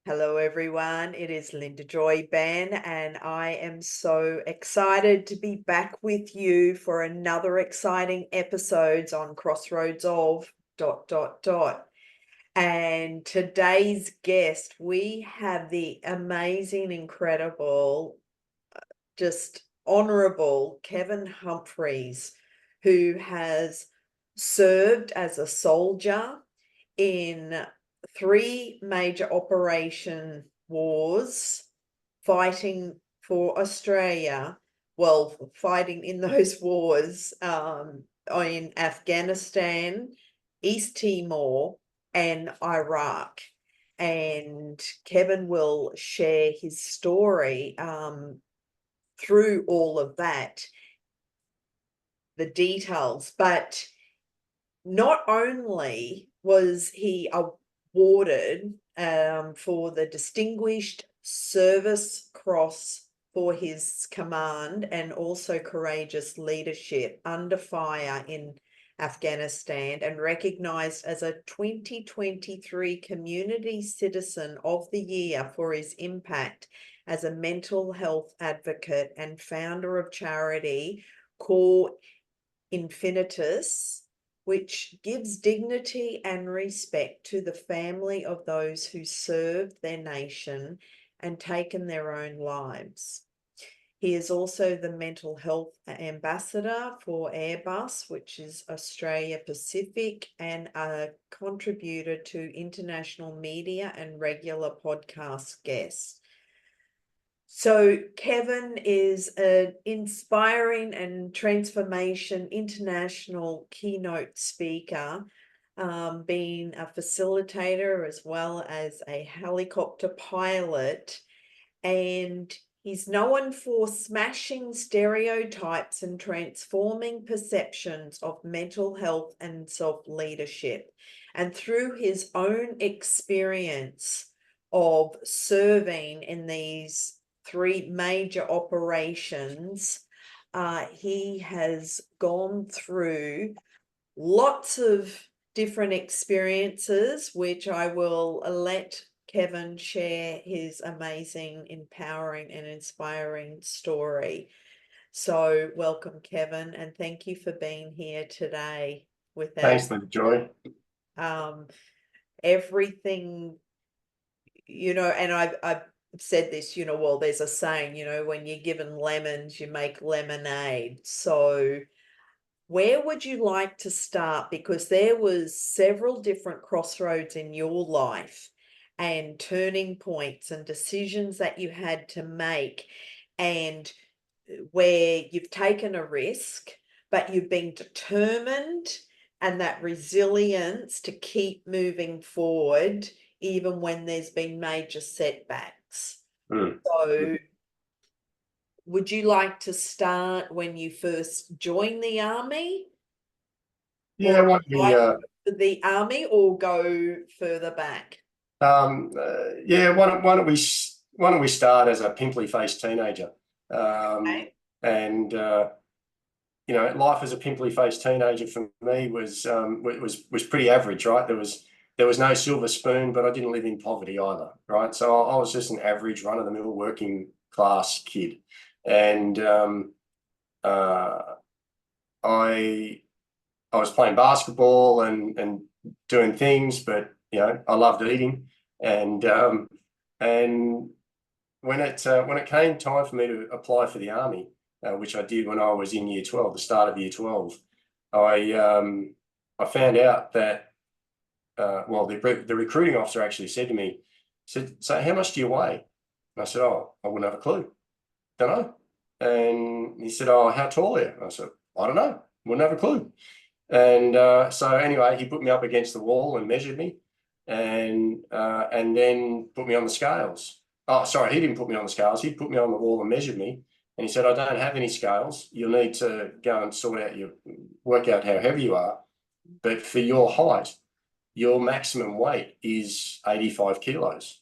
Hello, everyone. It is Linda Joy Ben, and I am so excited to be back with you for another exciting episodes on Crossroads of ... And today's guest, we have the amazing, incredible, just honorable Kevin Humphreys, who has served as a soldier in three major operation wars, fighting for Australia, well, fighting in those wars in Afghanistan, East Timor, and Iraq. And Kevin will share his story through all of that, the details. But not only was he awarded for the Distinguished Service Cross for his command and also courageous leadership under fire in Afghanistan, and recognized as a 2023 Community Citizen of the Year for his impact as a mental health advocate and founder of charity Cor Infinitus, which gives dignity and respect to the family of those who served their nation and taken their own lives. He is also the mental health ambassador for Airbus, which is Australia Pacific, and a contributor to international media and regular podcast guest. So Kevin is an inspiring and transformation international keynote speaker, being a facilitator as well as a helicopter pilot. And he's known for smashing stereotypes and transforming perceptions of mental health and self-leadership. And through his own experience of serving in these three major operations, he has gone through lots of different experiences, which I will let Kevin share his amazing, empowering, and inspiring story. So welcome, Kevin, and thank you for being here today with Thanks, us. Linda Joy. Everything, and I've said this, well, there's a saying, when you're given lemons, you make lemonade. So where would you like to start? Because there was several different crossroads in your life and turning points and decisions that you had to make, and where you've taken a risk, but you've been determined and that resilience to keep moving forward, even when there's been major setbacks. So would you like to start when you first joined the army? Yeah, Or why don't we, the army, or go further back? yeah, why don't we start as a pimply-faced teenager? Okay. And life as a pimply-faced teenager for me was pretty average, right? There was no silver spoon, but I didn't live in poverty either, right? So I was just an average, run-of-the-mill working class kid, and I was playing basketball and doing things, but I loved eating, and when it came time for me to apply for the army, which I did when I was in year 12, the start of year 12, I found out that the recruiting officer actually said to me, said, "So how much do you weigh?" And I said, "Oh, I wouldn't have a clue, don't know." And he said, "Oh, how tall are you?" And I said, "I don't know, wouldn't have a clue." And so anyway, he put me up against the wall and measured me, and then put me on the scales. Oh, sorry, he didn't put me on the scales. He put me on the wall and measured me, and he said, "I don't have any scales. You'll need to go and work out how heavy you are. But for your height, your maximum weight is 85 kilos."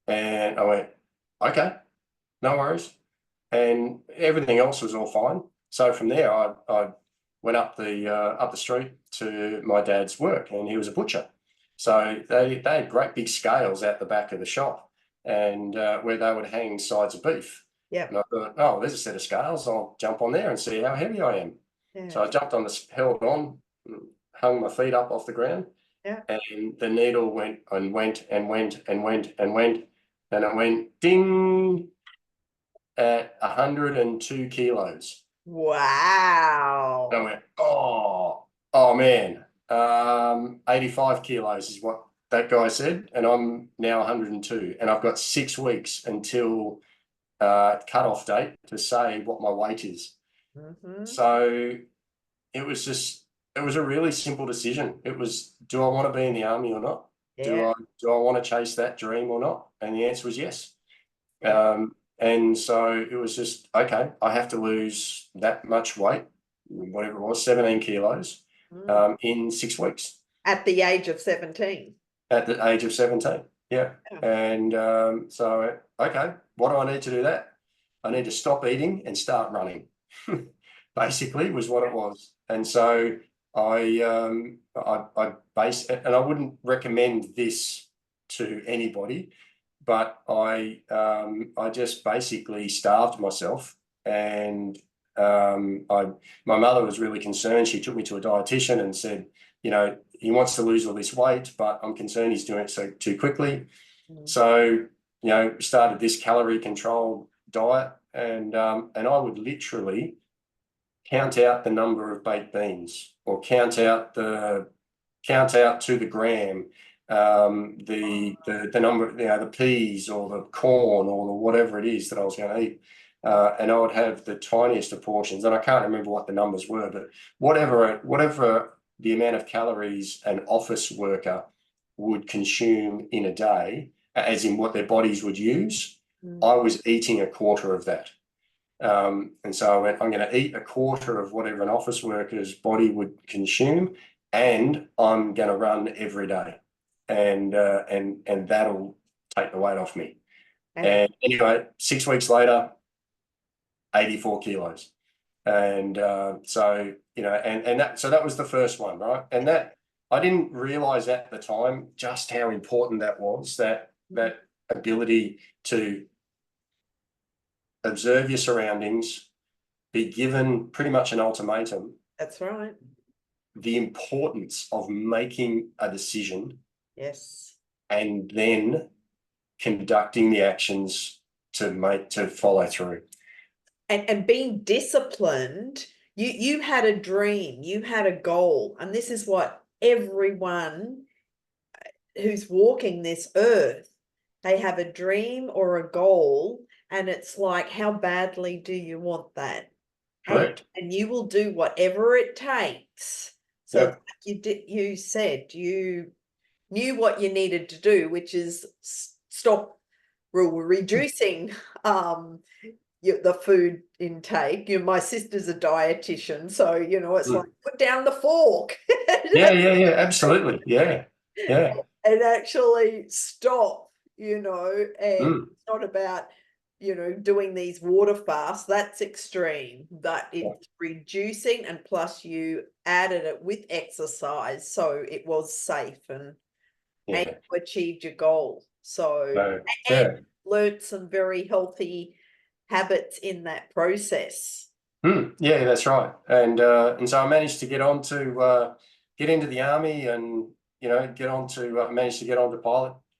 And I went, "Okay, no worries." And everything else was all fine. So from there, I went up the street to my dad's work, and he was a butcher. So they had great big scales out the back of the shop, and where they would hang sides of beef. Yeah. And I thought, oh, there's a set of scales. I'll jump on there and see how heavy I am. So Yeah. I jumped on held on, hung my feet up off the ground, Yeah. and the needle went and went and went and went and went, and it went ding at 102 kilos. Wow. And I went, oh man, 85 kilos is what that guy said, and I'm now 102, and I've got 6 weeks until cutoff date to say what my weight is. Mm-hmm. So it was a really simple decision. It was, do I want to be in the army or not? Yeah. Do I want to chase that dream or not? And the answer was yes. Yeah. And so it was just, okay, I have to lose that much weight, whatever it was, 17 kilos, in 6 weeks. At the age of 17. At the age of 17, yeah. And so, okay, what do I need to do that? I need to stop eating and start running, basically was what it was. And so I and I wouldn't recommend this to anybody, but I just basically starved myself, and my mother was really concerned. She took me to a dietitian and said, you know, he wants to lose all this weight, but I'm concerned he's doing it too quickly. So, you know, started this calorie controlled diet, and I would literally count out the number of baked beans, or count out to the gram the number, you know, the peas or the corn or the whatever it is that I was going to eat. And I would have the tiniest of portions, and I can't remember what the numbers were, but whatever the amount of calories an office worker would consume in a day, as in what their bodies would use, I was eating a quarter of that. And so I went, I'm going to eat a quarter of whatever an office worker's body would consume, and I'm going to run every day, and that'll take the weight off me. And anyway, 6 weeks later, 84 kilos. And so, you know, and that was the first one, right? And that, I didn't realize at the time just how important that was, that ability to observe your surroundings, be given pretty much an ultimatum. That's right. The importance of making a decision. Yes. And then conducting the actions to follow through. And being disciplined, you had a dream, you had a goal, and this is what everyone who's walking this earth, they have a dream or a goal, and it's like, how badly do you want that? Correct. And you will do whatever it takes. So Yep. you said you knew what you needed to do, which is stop reducing the food intake. You know, my sister's a dietitian, so you know it's like, put down the fork. Yeah, absolutely. Yeah. And actually stop, you know, and it's not about, you know, doing these water fasts. That's extreme, but it's reducing, and plus you added it with exercise, so it was safe, and you achieved your goal. So and learned some very healthy habits in that process. Yeah, that's right. And so I managed to get into the army, and you know, managed to get onto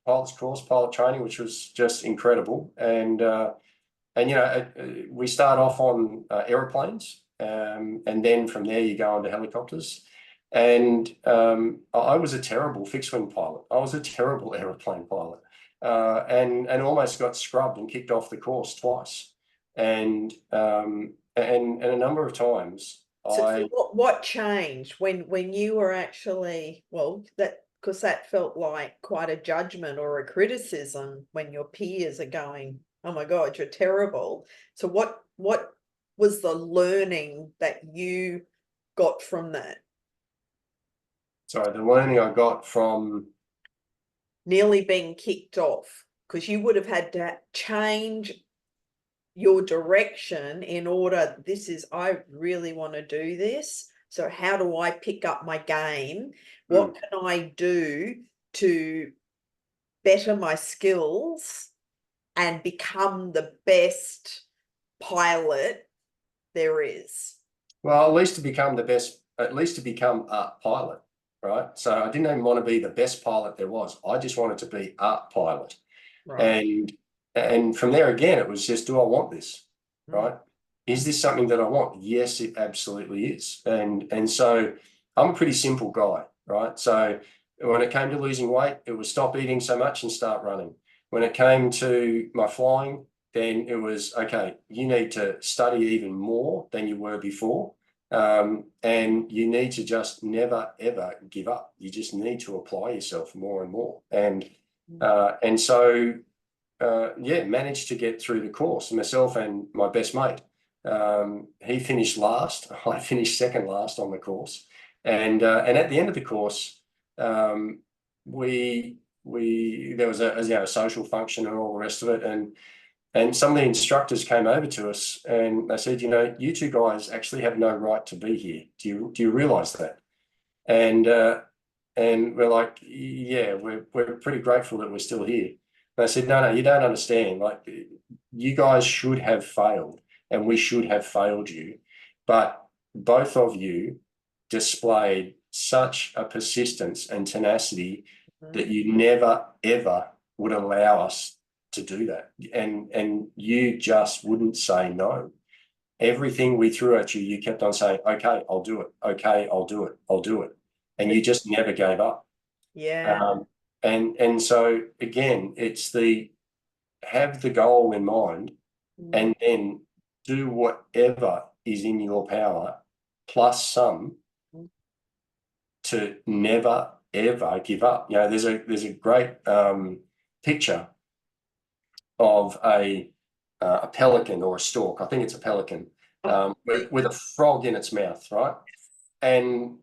pilot's course, pilot training, which was just incredible. And you know, we start off on aeroplanes, and then from there you go onto helicopters. And I was a terrible fixed wing pilot. I was a terrible aeroplane pilot, and almost got scrubbed and kicked off the course twice. And a number of times. So what changed when you were actually, well, because that felt like quite a judgment or a criticism when your peers are going, oh my God, you're terrible. So what was the learning that you got from that? Sorry, the learning I got from nearly being kicked off, because you would have had to change your direction in order, I really want to do this. So how do I pick up my game? What can I do to better my skills and become the best pilot there is? Well, at least to become the best, at least to become a pilot, right? So I didn't even want to be the best pilot there was. I just wanted to be a pilot. Right. And from there again, it was just, do I want this, Mm. right? Is this something that I want? Yes, it absolutely is. And so I'm a pretty simple guy, right? So when it came to losing weight, it was stop eating so much and start running. When it came to my flying, then it was, okay, you need to study even more than you were before. And you need to just never, ever give up. You just need to apply yourself more and more. And so yeah, managed to get through the course, myself and my best mate. He finished last. I finished second last on the course. And at the end of the course, there was a social function and all the rest of it. And some of the instructors came over to us and they said, you two guys actually have no right to be here. Do you realize that? And we're like, yeah, we're pretty grateful that we're still here. And I said, no, you don't understand. Like, you guys should have failed and we should have failed you. But both of you displayed such a persistence and tenacity that you never, ever would allow us to do that. And you just wouldn't say no. Everything we threw at you, you kept on saying, okay, I'll do it. Okay, I'll do it. I'll do it. And you just never gave up. Yeah. And so again, it's have the goal in mind and then do whatever is in your power plus some to never ever give up. There's a great picture of a pelican or a stork. I think it's a pelican with a frog in its mouth, right? And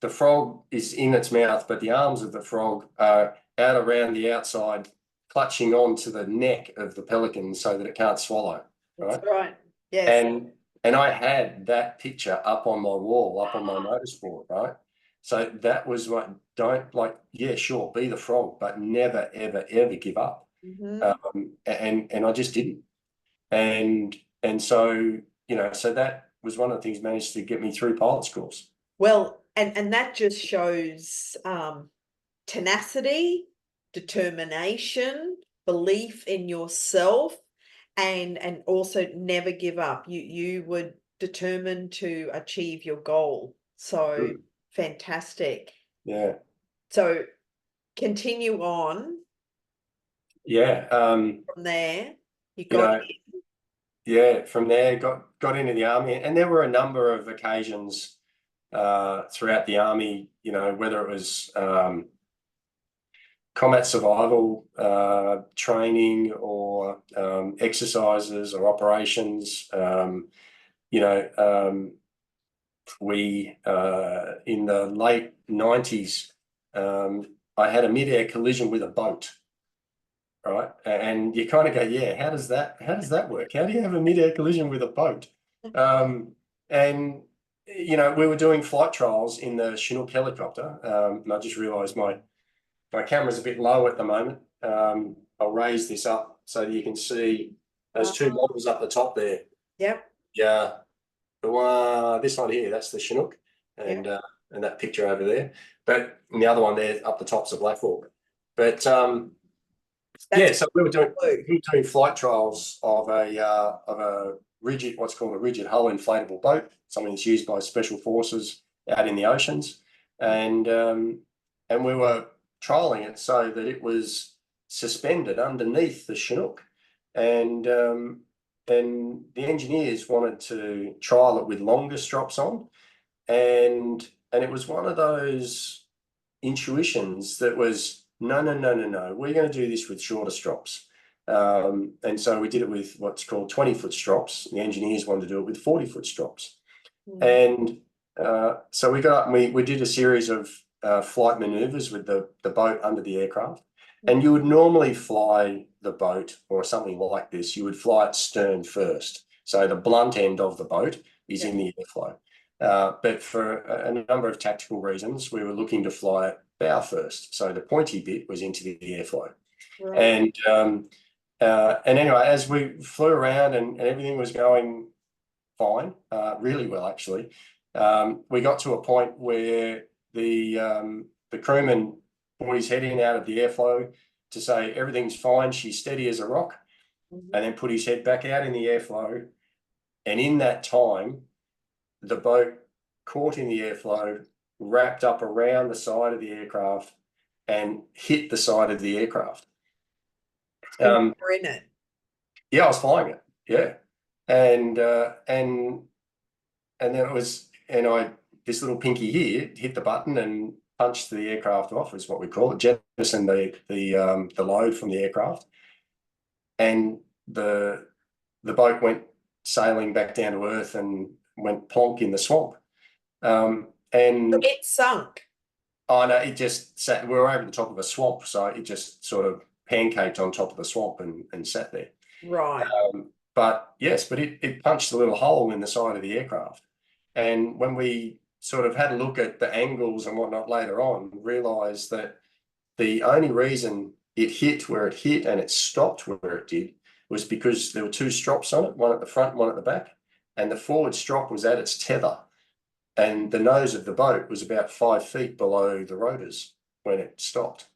the frog is in its mouth, but the arms of the frog are out around the outside, clutching onto the neck of the pelican so that it can't swallow. Right. That's right. Yes. And I had that picture up on my wall, up on my notice board, right? So that was yeah, sure, be the frog, but never, ever, ever give up. And I just didn't. And so, so that was one of the things managed to get me through pilot schools. Well, and that just shows tenacity, determination, belief in yourself, and also never give up. You were determined to achieve your goal. So fantastic. Yeah. So continue on. Yeah. From there, you got yeah, from there got into the army, and there were a number of occasions throughout the army, whether it was combat survival training or exercises or operations. We in the late 90s, I had a mid-air collision with a boat. Right. And you kind of go, yeah, how does that work? How do you have a mid-air collision with a boat? And we were doing flight trials in the Chinook helicopter. And I just realized my camera's a bit low at the moment. I'll raise this up so that you can see those two models up the top there. Yep. Yeah. This one here, that's the Chinook, and that picture over there. But the other one there up the top's a Black Hawk. But yeah, so we were doing flight trials of a rigid, what's called a rigid hull inflatable boat, something that's used by special forces out in the oceans, and we were trialing it so that it was suspended underneath the Chinook, and the engineers wanted to trial it with longer strops on, and it was one of those intuitions that was, no, we're going to do this with shorter strops. And so we did it with what's called 20-foot strops. The engineers wanted to do it with 40-foot strops. And so we got up and we did a series of flight maneuvers with the boat under the aircraft. And you would normally fly the boat or something like this, you would fly it stern first. So the blunt end of the boat is in the airflow. But for a number of tactical reasons, we were looking to fly it bow first. So the pointy bit was into the airflow. Right. And anyway, as we flew around and everything was going fine, really well actually, we got to a point where the crewman put his head in out of the airflow to say everything's fine, she's steady as a rock, Mhm. and then put his head back out in the airflow. And in that time, the boat caught in the airflow, wrapped up around the side of the aircraft, and hit the side of the aircraft. And you were in it. Yeah, I was flying it. Yeah, and then it was, and this little pinky here hit the button and punched the aircraft off, is what we call it, jettison the load from the aircraft, and the boat went sailing back down to earth and went plonk in the swamp. And It sunk. oh no, it just sat. We were over the top of a swamp, so it just sort of pancaked on top of the swamp and sat there. Right. But yes, but it punched a little hole in the side of the aircraft. And when we sort of had a look at the angles and whatnot later on, realised that the only reason it hit where it hit and it stopped where it did was because there were two strops on it, one at the front, one at the back, and the forward strop was at its tether, and the nose of the boat was about 5 feet below the rotors when it stopped.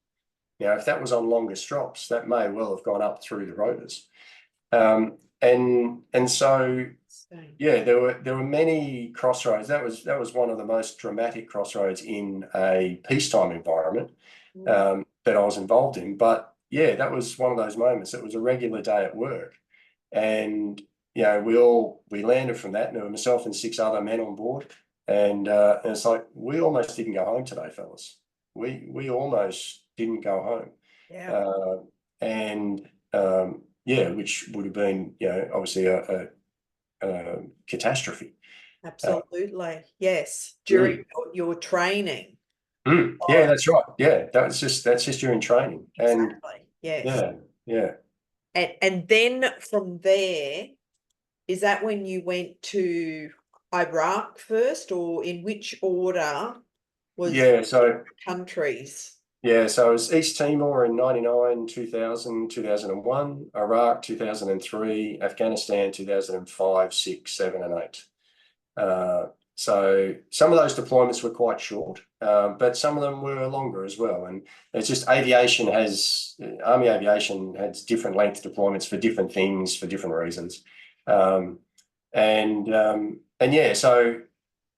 Now, if that was on longer strops, that may well have gone up through the rotors. And so, yeah, there were many crossroads. That was one of the most dramatic crossroads in a peacetime environment that I was involved in. But yeah, that was one of those moments. It was a regular day at work, and you know, we landed from that, and there were myself and 6 other men on board, and it's like we almost didn't go home today, fellas. We almost didn't go home. Yeah. And yeah, which would have been, you know, obviously a catastrophe. Absolutely. Yes. During your training. Yeah, that's right. Yeah, that's just during training. And Exactly. Yes. yeah. And then from there, is that when you went to Iraq first, or in which order was Yeah, so countries? yeah, so it was East Timor in 99, 2000, 2001, Iraq 2003, Afghanistan 2005, 6, 7, and 8. So some of those deployments were quite short, but some of them were longer as well. And it's just Army aviation has different length deployments for different things for different reasons. And yeah, so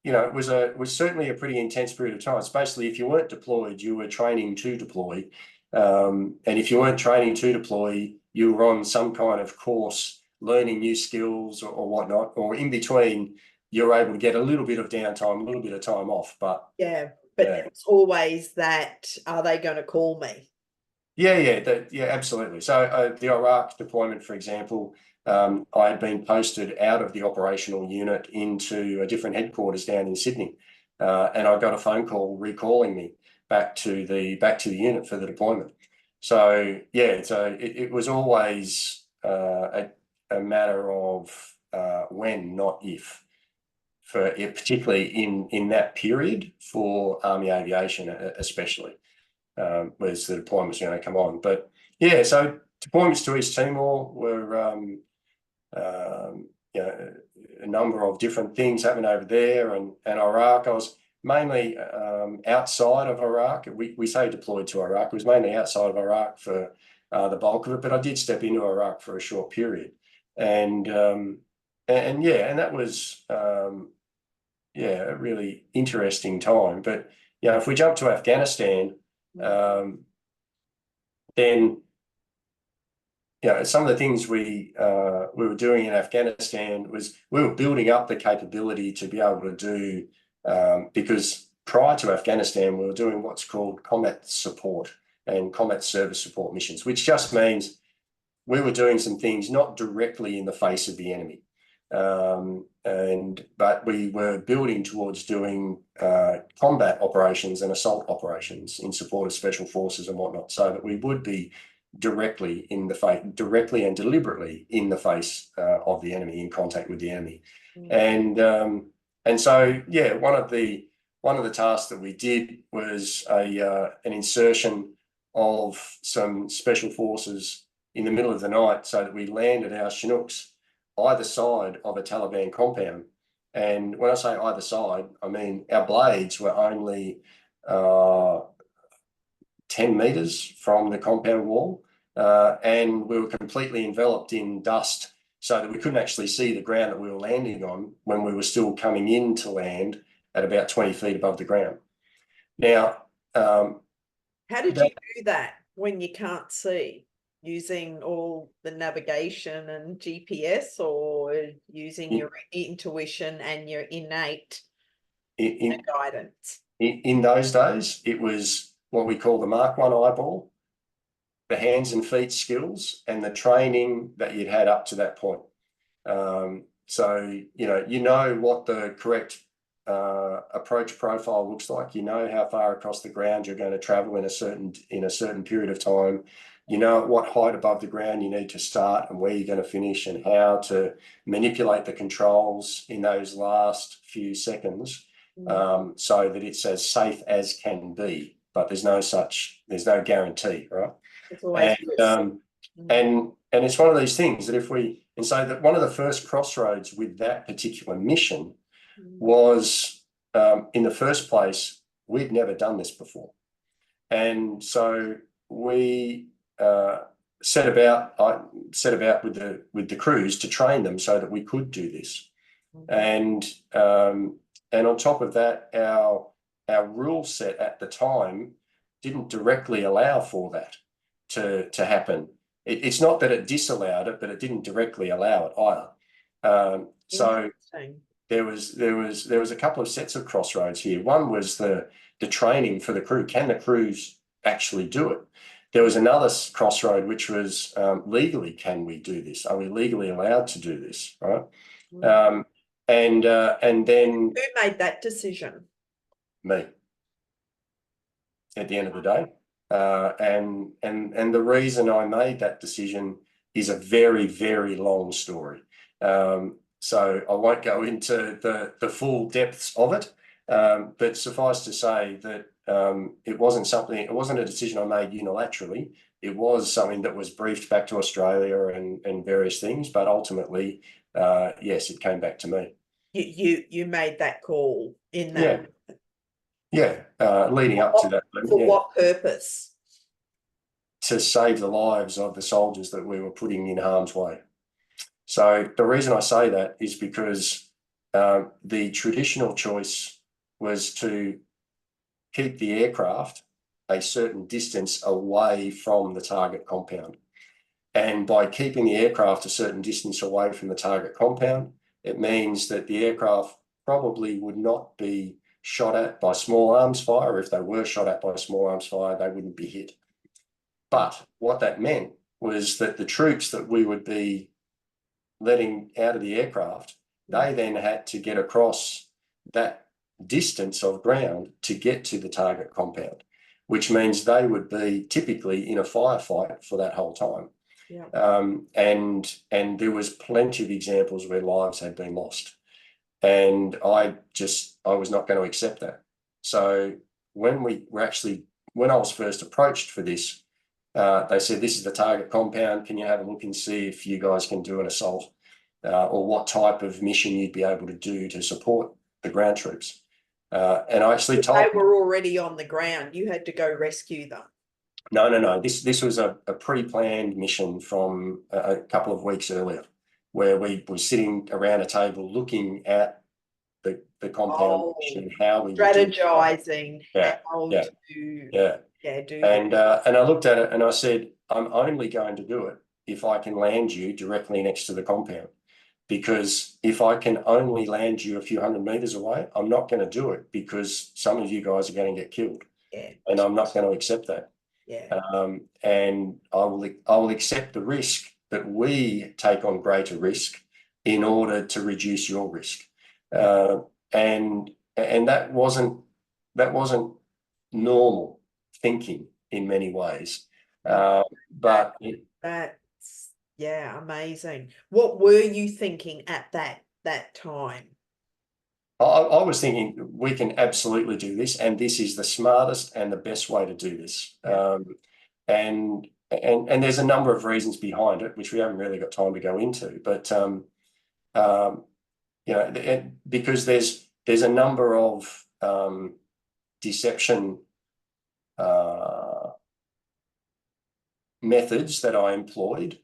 you know, it was certainly a pretty intense period of time. It's basically, if you weren't deployed, you were training to deploy. And if you weren't training to deploy, you were on some kind of course, learning new skills or whatnot, or in between, you're able to get a little bit of downtime, a little bit of time off. But yeah, but it's always that, are they going to call me? Yeah, absolutely. So the Iraq deployment, for example, I had been posted out of the operational unit into a different headquarters down in Sydney, and I got a phone call recalling me back to the unit for the deployment. So yeah, so it was always a matter of when, not if, for particularly in that period for Army aviation, especially. Where's the deployments going to come on? But yeah, so deployments to East Timor were, you know, a number of different things happening over there, and Iraq. I was mainly outside of Iraq. We say deployed to Iraq. It was mainly outside of Iraq for the bulk of it, but I did step into Iraq for a short period, and yeah, and that was yeah, a really interesting time. But you know, if we jump to Afghanistan. Then you know, some of the things we were doing in Afghanistan was we were building up the capability to be able to do, because prior to Afghanistan we were doing what's called combat support and combat service support missions, which just means we were doing some things not directly in the face of the enemy, but we were building towards doing combat operations and assault operations in support of special forces and whatnot, so that we would be directly and deliberately in the face of the enemy, in contact with the enemy. And so yeah, one of the one of the tasks that we did was an insertion of some special forces in the middle of the night, so that we landed our Chinooks either side of a Taliban compound. And when I say either side, I mean our blades were only 10 meters from the compound wall, and we were completely enveloped in dust, so that we couldn't actually see the ground that we were landing on when we were still coming in to land at about 20 feet above the ground. Now, How did you do that when you can't see? Using all the navigation and GPS, or using your intuition and your innate guidance? In those days, it was what we call the Mark 1 eyeball, the hands and feet skills, and the training that you'd had up to that point. So, you know what the correct approach profile looks like. You know how far across the ground you're going to travel in a certain period of time. You know at what height above the ground you need to start and where you're going to finish, and how to manipulate the controls in those last few seconds, so that it's as safe as can be. But there's no guarantee, right? It's always and it's one of these things that so that one of the first crossroads with that particular mission was, in the first place, we'd never done this before. And so we set about with the crews to train them so that we could do this. And on top of that, our rule set at the time didn't directly allow for that to happen. It's not that it disallowed it, but it didn't directly allow it either. So there was a couple of sets of crossroads here. One was the training for the crew. Can the crews actually do it? There was another crossroad, which was legally, can we do this? Are we legally allowed to do this? Right? And then who made that decision? Me. At the end of the day, and the reason I made that decision is a very, very long story. So I won't go into the full depths of it, but suffice to say that it wasn't a decision I made unilaterally. It was something that was briefed back to Australia and various things, but ultimately, yes, it came back to me. You made that call in that. Yeah, leading up to that. For what purpose? To save the lives of the soldiers that we were putting in harm's way. So the reason I say that is because the traditional choice was to keep the aircraft a certain distance away from the target compound. And by keeping the aircraft a certain distance away from the target compound, it means that the aircraft probably would not be shot at by small arms fire. If they were shot at by small arms fire, they wouldn't be hit. But what that meant was that the troops that we would be letting out of the aircraft, they then had to get across that distance of ground to get to the target compound, which means they would be typically in a firefight for that whole time. And there was plenty of examples where lives had been lost. And I was not going to accept that. So when I was first approached for this, they said, this is the target compound. Can you have a look and see if you guys can do an assault, or what type of mission you'd be able to do to support the ground troops? And I actually told them. They were already on the ground. You had to go rescue them. No. This was a pre-planned mission from a couple of weeks earlier, where we were sitting around a table looking at the compound and how we strategizing how to do that. And I looked at it and I said, I'm only going to do it if I can land you directly next to the compound. Because if I can only land you a few hundred meters away, I'm not going to do it, because some of you guys are going to get killed. And I'm not going to accept that. And I will accept the risk that we take on greater risk in order to reduce your risk. And that wasn't normal thinking in many ways. But that's amazing. What were you thinking at that time? I was thinking we can absolutely do this, and this is the smartest and the best way to do this. And there's a number of reasons behind it, which we haven't really got time to go into. But because there's a number of deception methods that I employed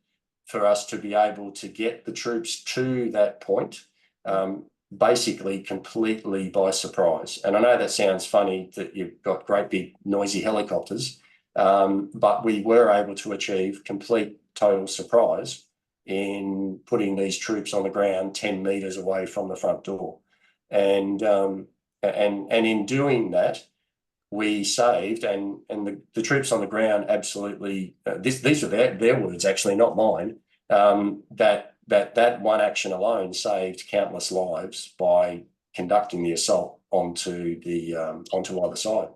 for us to be able to get the troops to that point, basically completely by surprise. And I know that sounds funny that you've got great big noisy helicopters, but we were able to achieve complete total surprise in putting these troops on the ground 10 meters away from the front door. And in doing that, we saved, and the troops on the ground absolutely, these are their words, actually, not mine, that one action alone saved countless lives by conducting the assault onto either side.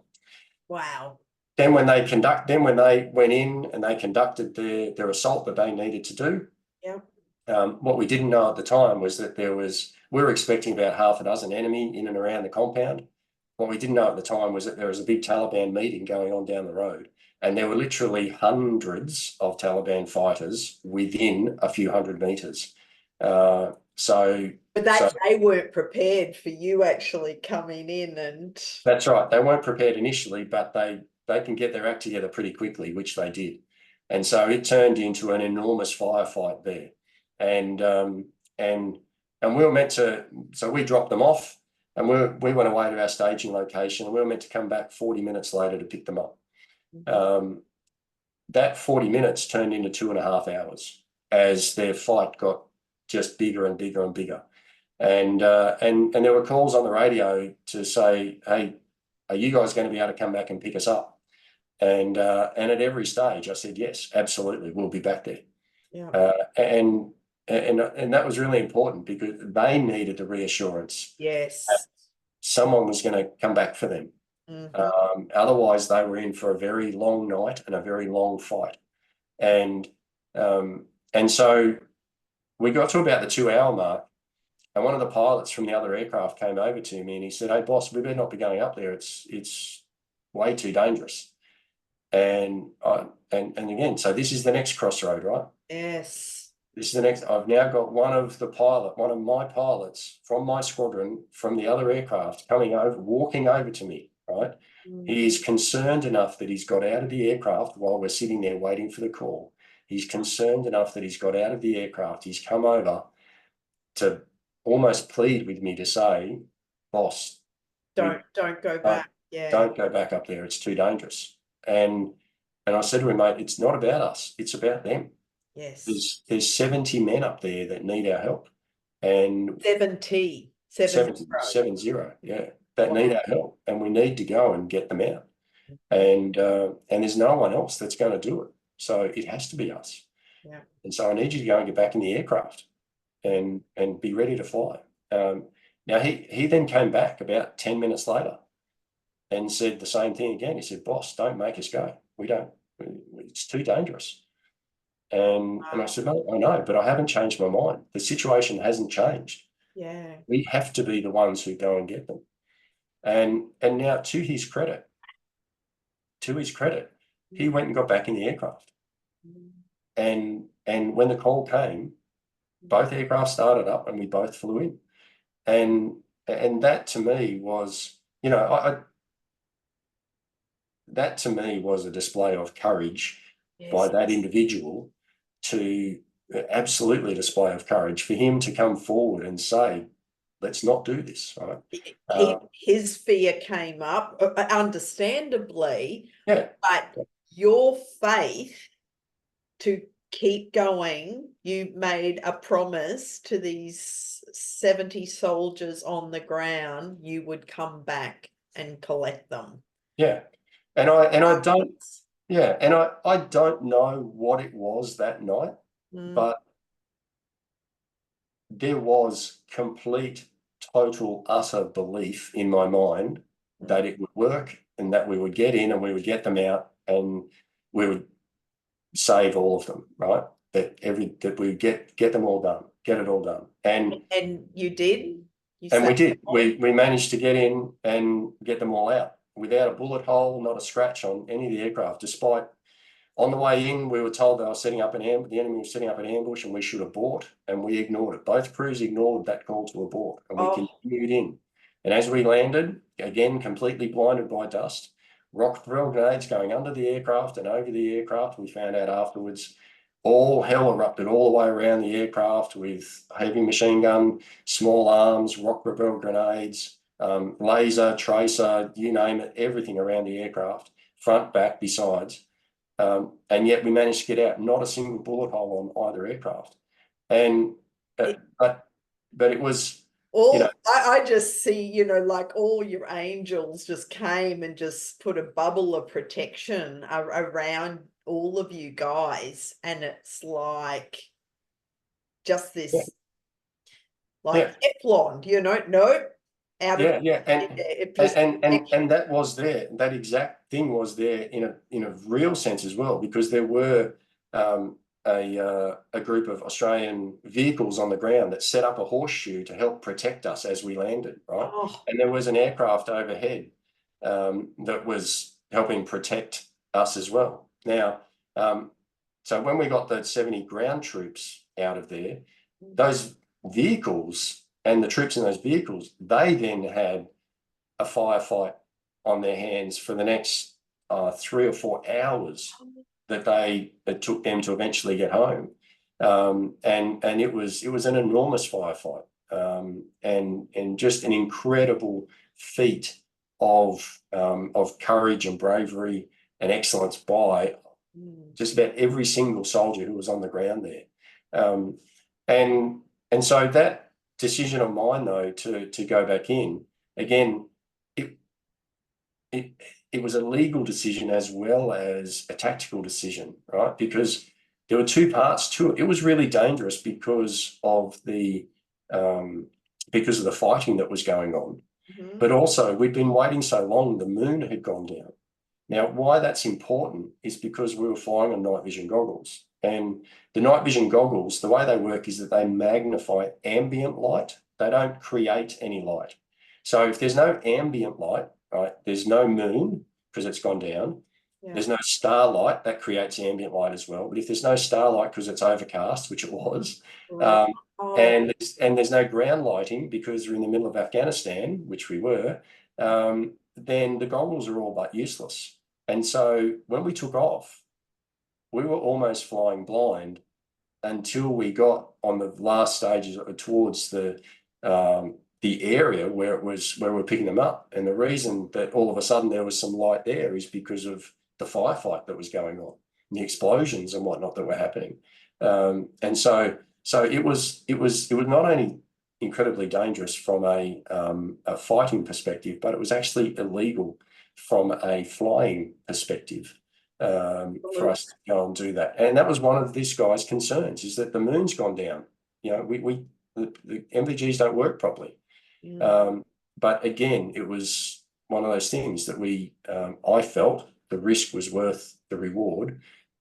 Wow. Then when they went in and they conducted their assault that they needed to do, what we didn't know at the time was that we were expecting about half a dozen enemy in and around the compound. What we didn't know at the time was that there was a big Taliban meeting going on down the road, and there were literally hundreds of Taliban fighters within a few hundred meters. But they weren't prepared for you actually coming in, and that's right. They weren't prepared initially, but they can get their act together pretty quickly, which they did. And so it turned into an enormous firefight there. And we were meant to, so we dropped them off, and we went away to our staging location, and we were meant to come back 40 minutes later to pick them up. That 40 minutes turned into 2.5 hours as their fight got just bigger and bigger and bigger. And there were calls on the radio to say, hey, are you guys going to be able to come back and pick us up? And at every stage I said, yes, absolutely, we'll be back there. And that was really important because they needed the reassurance. Yes. Someone was going to come back for them. Otherwise, they were in for a very long night and a very long fight. And so we got to about the 2-hour mark, and one of the pilots from the other aircraft came over to me and he said, hey, boss, we better not be going up there. It's way too dangerous. And again, so this is the next crossroad, right? Yes. This is the next. I've now got one of my pilots from my squadron from the other aircraft walking over to me, right? He is concerned enough that he's got out of the aircraft while we're sitting there waiting for the call. He's concerned enough that he's got out of the aircraft. He's come over to almost plead with me to say, boss, don't go back. Don't go back up there. It's too dangerous. And I said to him, mate, it's not about us. It's about them. Yes. There's 70 men up there that need our help. And 70, yeah, that need our help. And we need to go and get them out. And there's no one else that's going to do it. So it has to be us. Yeah. And so I need you to go and get back in the aircraft and be ready to fly. Now he then came back about 10 minutes later and said the same thing again. He said, boss, don't make us go. It's too dangerous. And I said, no, I know, but I haven't changed my mind. The situation hasn't changed. Yeah. We have to be the ones who go and get them. And now to his credit, he went and got back in the aircraft. And when the call came, both aircraft started up and we both flew in. And that to me was, that to me was a display of courage by that individual, to absolutely a display of courage for him to come forward and say, let's not do this, right? His fear came up, understandably, but your faith to keep going, you made a promise to these 70 soldiers on the ground, you would come back and collect them. Yeah. And I don't know what it was that night, but there was complete, total, utter belief in my mind that it would work and that we would get in and we would get them out and we would save all of them, right? That we would get them all done, get it all done. And you did? You And we saved did. them all. We managed to get in and get them all out without a bullet hole, not a scratch on any of the aircraft, despite on the way in, we were told they were setting up the enemy was setting up an ambush and we should abort, and we ignored it. Both crews ignored that call to abort, and we Oh, continued in. And as we landed, again, completely blinded by dust, rocket propelled grenades going under the aircraft and over the aircraft. We found out afterwards, all hell erupted all the way around the aircraft with heavy machine gun, small arms, rocket propelled grenades, laser, tracer, you name it, everything around the aircraft, front, back, besides. And yet we managed to get out, not a single bullet hole on either aircraft. And it, but it was, you know, all I just see, like all your angels just came and just put a bubble of protection around all of you guys. And it's like just yeah, this, like yeah, Teflon, no, out of yeah, it just and that was there. That exact thing was there in a real sense as well, because there were a group of Australian vehicles on the ground that set up a horseshoe to help protect us as we landed, right? oh, And there was an aircraft overhead that was helping protect us as well. Now, so when we got the 70 ground troops out of there, those vehicles and the troops in those vehicles, they then had a firefight on their hands for the next 3 or 4 hours that it took them to eventually get home. And it was an enormous firefight, and just an incredible feat of courage and bravery and excellence by just about every single soldier who was on the ground there. Um, and so that decision of mine, though, to go back in again, it it it was a legal decision as well as a tactical decision, right? Because there were two parts to it. It was really dangerous because of the fighting that was going on, mhm. but also we'd been waiting so long, the moon had gone down. Now, why that's important is because we were flying on night vision goggles. And the night vision goggles, the way they work is that they magnify ambient light. They don't create any light. So if there's no ambient light, right, there's no moon because it's gone down. Yeah. There's no starlight, that creates ambient light as well. But if there's no starlight because it's overcast, which it was, Right. and there's no ground lighting because we're in the middle of Afghanistan, which we were, then the goggles are all but useless. And so when we took off, we were almost flying blind until we got on the last stages towards the area where we're picking them up. And the reason that all of a sudden there was some light there is because of the firefight that was going on, and the explosions and whatnot that were happening. And so it was not only incredibly dangerous from a fighting perspective, but it was actually illegal from a flying perspective for us to go and do that. And that was one of this guy's concerns, is that the moon's gone down. The MVGs don't work properly. But again, it was one of those things that I felt the risk was worth the reward,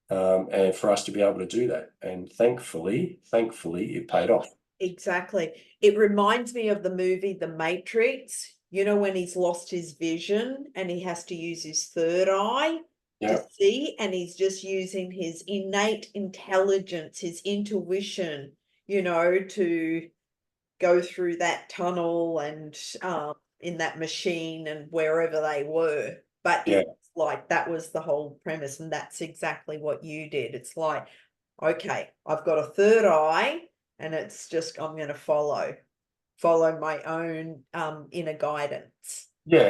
and for us to be able to do that. And thankfully, it paid off. Exactly. It reminds me of the movie The Matrix, when he's lost his vision and he has to use his third eye to see, and he's just using his innate intelligence, his intuition, to go through that tunnel and in that machine and wherever they were. But Yeah. it's like that was the whole premise, and that's exactly what you did. It's like, okay, I've got a third eye, and it's just I'm going to follow my own inner guidance. Yeah,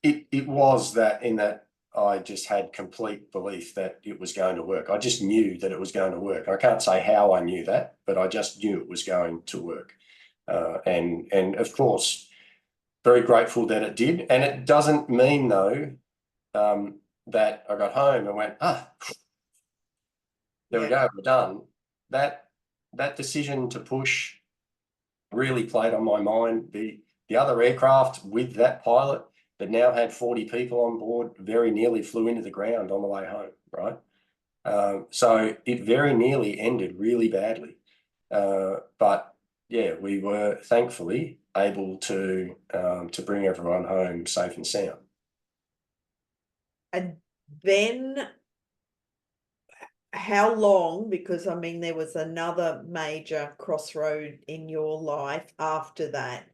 it was that, in that I just had complete belief that it was going to work. I just knew that it was going to work. I can't say how I knew that, but I just knew it was going to work. And of course, very grateful that it did. And it doesn't mean, though, that I got home and went, there we go, we're done. That decision to push really played on my mind. The other aircraft with that pilot that now had 40 people on board very nearly flew into the ground on the way home, right? So it very nearly ended really badly. But we were thankfully able to bring everyone home safe and sound. And then how long, because I mean, there was another major crossroad in your life after that.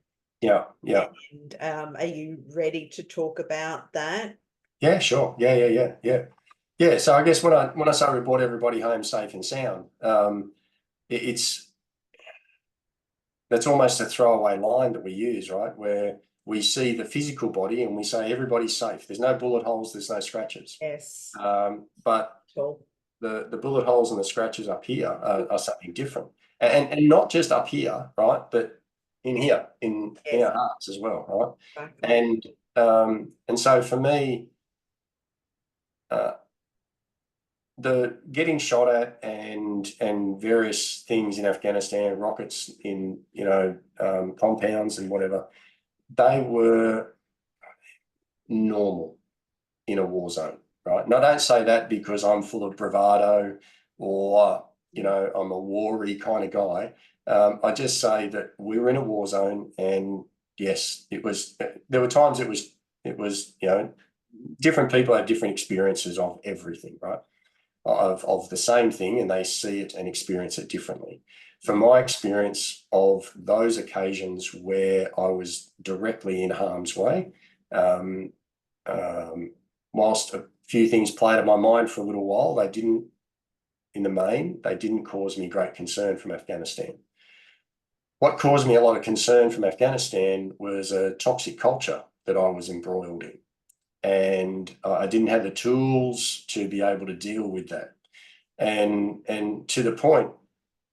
Yeah. And are you ready to talk about that? Yeah, sure. Yeah. So I guess when I say we brought everybody home safe and sound, it's that's almost a throwaway line that we use, right? Where we see the physical body and we say everybody's safe. There's no bullet holes, there's no scratches. Yes. But Sure. the bullet holes and the scratches up here are something different. And not just up here, right? But in here, in Yes. our hearts as well, right? Exactly. And so for me, the getting shot at and various things in Afghanistan, rockets in compounds and whatever, they were normal in a war zone, right? And I don't say that because I'm full of bravado or I'm a war-y kind of guy. I just say that we were in a war zone, and yes, it was. There were times it was different people have different experiences of everything, right? Of the same thing, and they see it and experience it differently. From my experience of those occasions where I was directly in harm's way, um, whilst a few things played on my mind for a little while, they didn't, in the main, they didn't cause me great concern from Afghanistan. What caused me a lot of concern from Afghanistan was a toxic culture that I was embroiled in. And I didn't have the tools to be able to deal with that. And to the point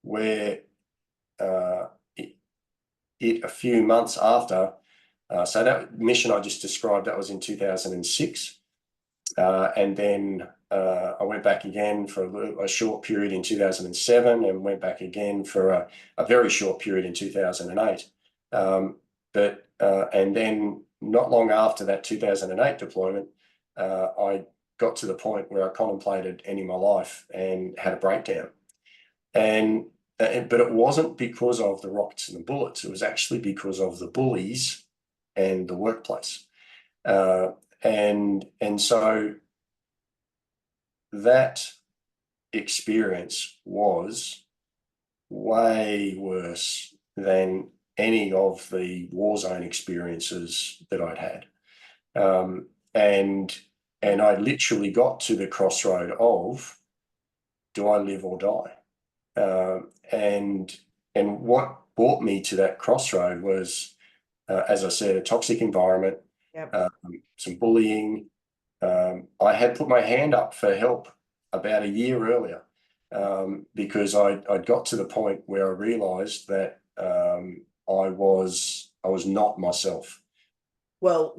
where a few months after, so that mission I just described, that was in 2006. And then I went back again for a short period in 2007 and went back again for a very short period in 2008. And then not long after that 2008 deployment, I got to the point where I contemplated ending my life and had a breakdown. But it wasn't because of the rockets and the bullets. It was actually because of the bullies and the workplace. And so that experience was way worse than any of the war zone experiences that I'd had. And I literally got to the crossroad of, do I live or die? And what brought me to that crossroad was, as I said, a toxic environment, Yep. some bullying. I had put my hand up for help about a year earlier, because I'd got to the point where I realised that I was not myself. Well,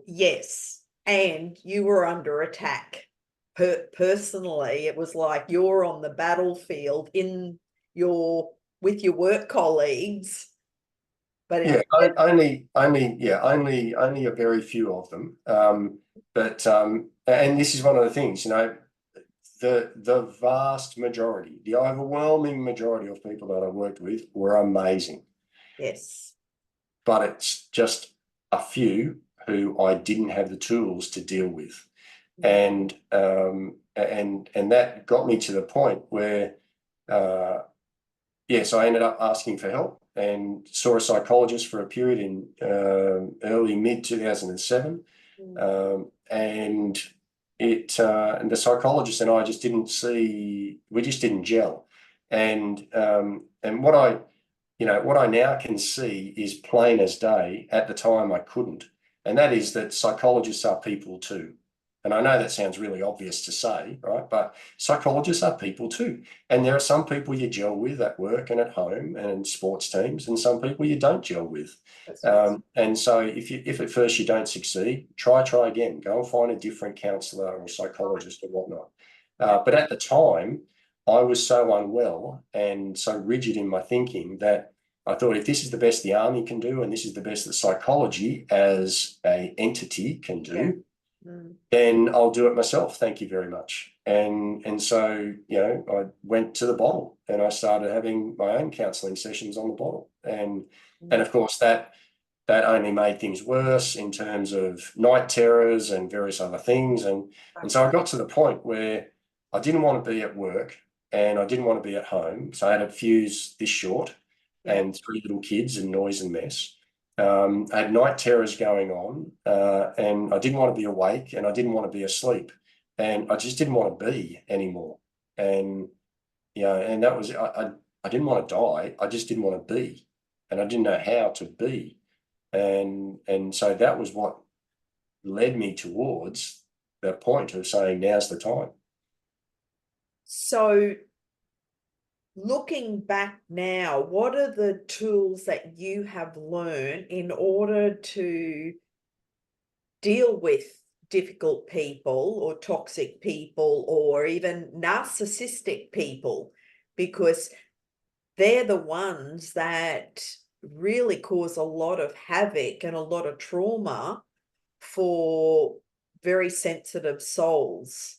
yes, and you were under attack. Personally, it was like you're on the battlefield with your work colleagues, but Yeah, only a very few of them. And this is one of the things, the vast majority, the overwhelming majority of people that I worked with were amazing. yes, But it's just a few who I didn't have the tools to deal with. And that got me to the point where yes, I ended up asking for help and saw a psychologist for a period in early mid 2007. And the psychologist and I just didn't we just didn't gel. And what I now can see is plain as day. At the time I couldn't. And that is that psychologists are people too. And I know that sounds really obvious to say, right? But psychologists are people too. And there are some people you gel with at work and at home and in sports teams, and some people you don't gel with. And so if at first you don't succeed, try again. Go and find a different counsellor or psychologist or whatnot. But at the time, I was so unwell and so rigid in my thinking that I thought, if this is the best the army can do, and this is the best that psychology as an entity can do, then I'll do it myself. Thank you very much. And so, you know, I went to the bottle and I started having my own counselling sessions on the bottle. And of course that only made things worse in terms of night terrors and various other things. And so I got to the point where I didn't want to be at work and I didn't want to be at home. So I had a fuse this short and 3 little kids and noise and mess. I had night terrors going on, and I didn't want to be awake and I didn't want to be asleep, and I just didn't want to be anymore. And and that was I didn't want to die. I just didn't want to be, and I didn't know how to be, and so that was what led me towards the point of saying now's the time. So looking back now, what are the tools that you have learned in order to deal with difficult people or toxic people or even narcissistic people? Because they're the ones that really cause a lot of havoc and a lot of trauma for very sensitive souls.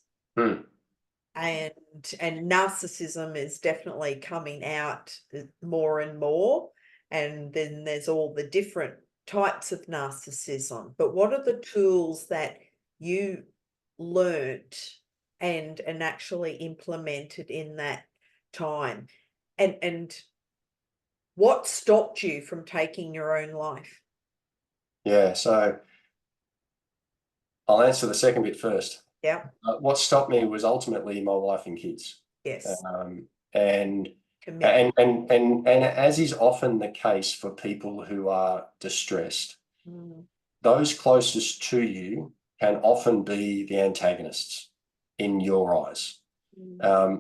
And narcissism is definitely coming out more and more. And then there's all the different types of narcissism. But what are the tools that you learnt and actually implemented in that time? And what stopped you from taking your own life? Yeah, so I'll answer the second bit first. Yeah. What stopped me was ultimately my wife and kids. Yes. And Commitment. and as is often the case for people who are distressed, those closest to you can often be the antagonists in your eyes.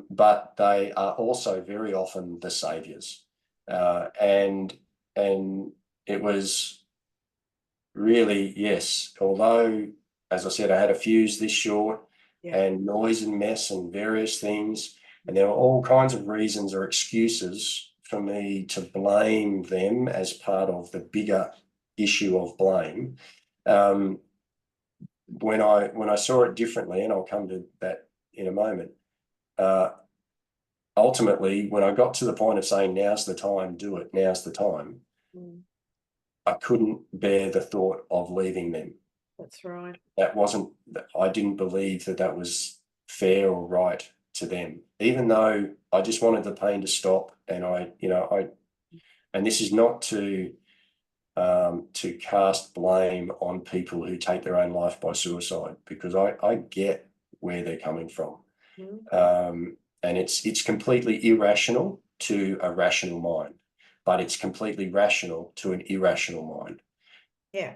But they are also very often the saviors. And it was really, yes, although, as I said, I had a fuse this short and noise and mess and various things, and there were all kinds of reasons or excuses for me to blame them as part of the bigger issue of blame. When I saw it differently, and I'll come to that in a moment, ultimately, when I got to the point of saying, now's the time, do it, now's the time, I couldn't bear the thought of leaving them. That's right. I didn't believe that was fair or right to them, even though I just wanted the pain to stop. And and this is not to cast blame on people who take their own life by suicide, because I get where they're coming from. And it's completely irrational to a rational mind, but it's completely rational to an irrational mind. Yeah.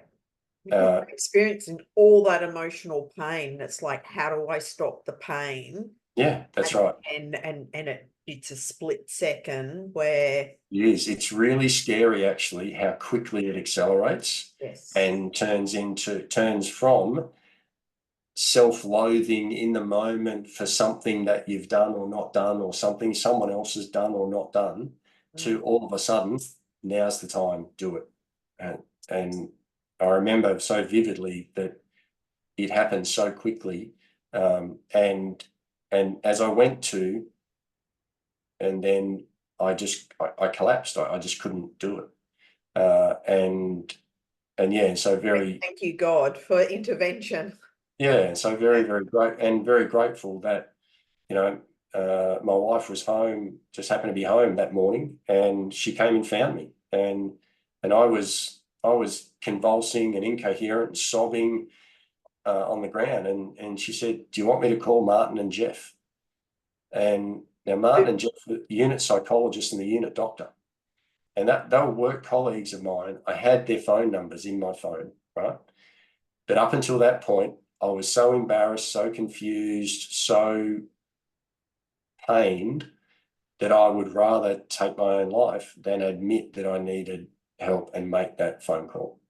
Experiencing all that emotional pain, it's like, how do I stop the pain? Yeah, that's right. And it's a split second where it is. It's really scary, actually, how quickly it accelerates. Yes. And turns from self-loathing in the moment for something that you've done or not done, or something someone else has done or not done, to all of a sudden, now's the time, do it. And I remember so vividly that it happened so quickly. And as I went to, and then I collapsed. I just couldn't do it. And yeah, so very. Thank you, God, for intervention. Yeah, so very, very great, and very grateful that, my wife was home, just happened to be home that morning, and she came and found me, and I was convulsing and incoherent, sobbing on the ground, and she said, "Do you want me to call Martin and Jeff?" And now Martin and Jeff were the unit psychologist and the unit doctor, and they were work colleagues of mine. I had their phone numbers in my phone, right? But up until that point, I was so embarrassed, so confused, so pained that I would rather take my own life than admit that I needed help and make that phone call.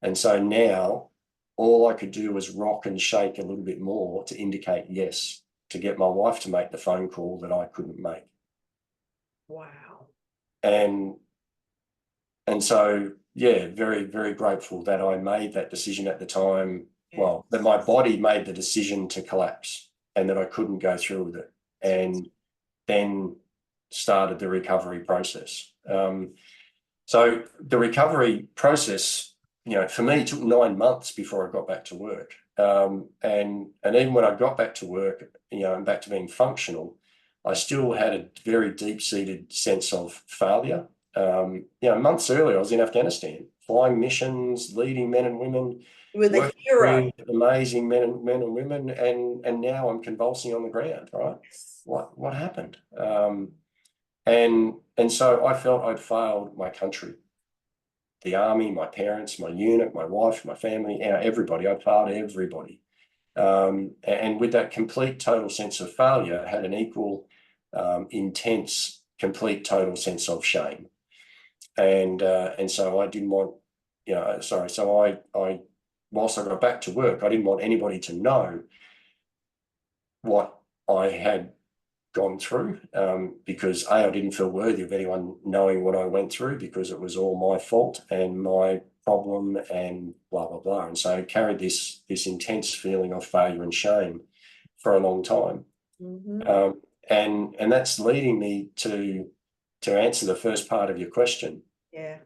And so now all I could do was rock and shake a little bit more to indicate yes, to get my wife to make the phone call that I couldn't make. Wow. And so, yeah, very, very grateful that I made that decision at the time, well, that my body made the decision to collapse and that I couldn't go through with it, and then started the recovery process. So the recovery process, for me, took 9 months before I got back to work. And even when I got back to work, and back to being functional, I still had a very deep-seated sense of failure. Months earlier, I was in Afghanistan, flying missions, leading men and women, You were the working hero. with amazing men and women, and now I'm convulsing on the ground, right? What happened? And so I felt I'd failed my country, the army, my parents, my unit, my wife, my family, everybody. I'd failed everybody. And with that complete total sense of failure, I had an equal, intense, complete total sense of shame. And so I didn't want, so I, whilst I got back to work, I didn't want anybody to know what I had gone through, because I didn't feel worthy of anyone knowing what I went through, because it was all my fault and my problem and blah, blah, blah. And so I carried this intense feeling of failure and shame for a long time. And that's leading me to answer the first part of your question. Yeah.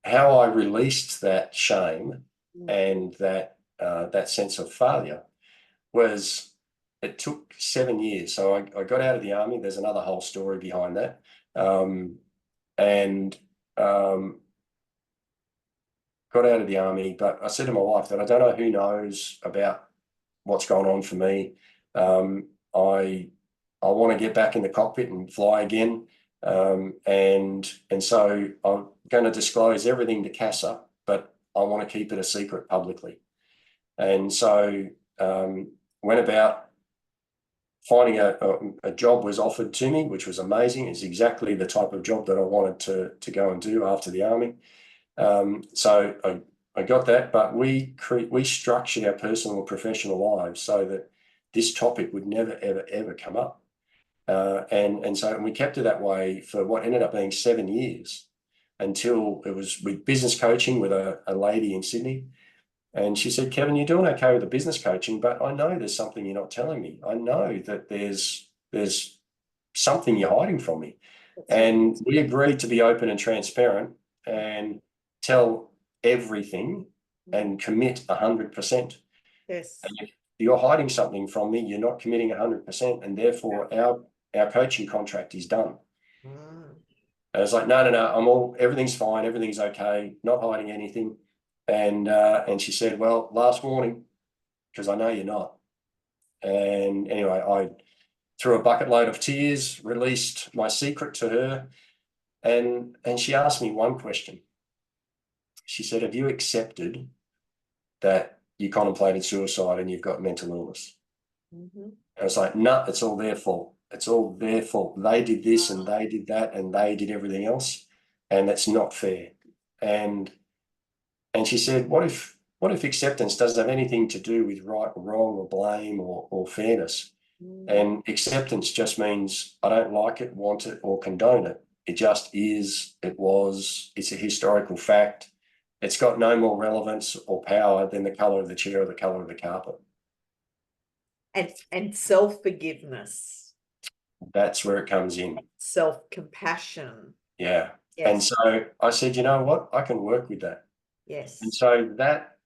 How I released that shame and that sense of failure was, it took 7 years. So I got out of the army. There's another whole story behind that. Got out of the army, but I said to my wife that I don't know who knows about what's gone on for me. I want to get back in the cockpit and fly again. And so I'm going to disclose everything to CASA, but I want to keep it a secret publicly. And so went about finding a job was offered to me, which was amazing. It's exactly the type of job that I wanted to go and do after the army. So I got that, but we structured our personal and professional lives so that this topic would never, ever, ever come up. And so we kept it that way for what ended up being 7 years, until it was with business coaching with a lady in Sydney. And she said, Kevin, you're doing okay with the business coaching, but I know there's something you're not telling me. I know that there's something you're hiding from me. And we agreed to be open and transparent and tell everything and commit 100%. Yes. And if you're hiding something from me, you're not committing 100%, and therefore our coaching contract is done. And I was like, no, everything's fine, everything's okay, not hiding anything. And she said, well, last warning, because I know you're not. And anyway, I, through a bucket load of tears, released my secret to her. And she asked me one question. She said, have you accepted that you contemplated suicide and you've got mental illness? I was like, no, it's all their fault. It's all their fault. They did this and they did that and they did everything else. And that's not fair. And she said, what if acceptance doesn't have anything to do with right or wrong or blame or fairness? And acceptance just means I don't like it, want it, or condone it. It just is, it was, it's a historical fact. It's got no more relevance or power than the colour of the chair or the colour of the carpet. And self-forgiveness. That's where it comes in. Self-compassion. Yeah. Yes. And so I said, you know what? I can work with that. Yes. And so that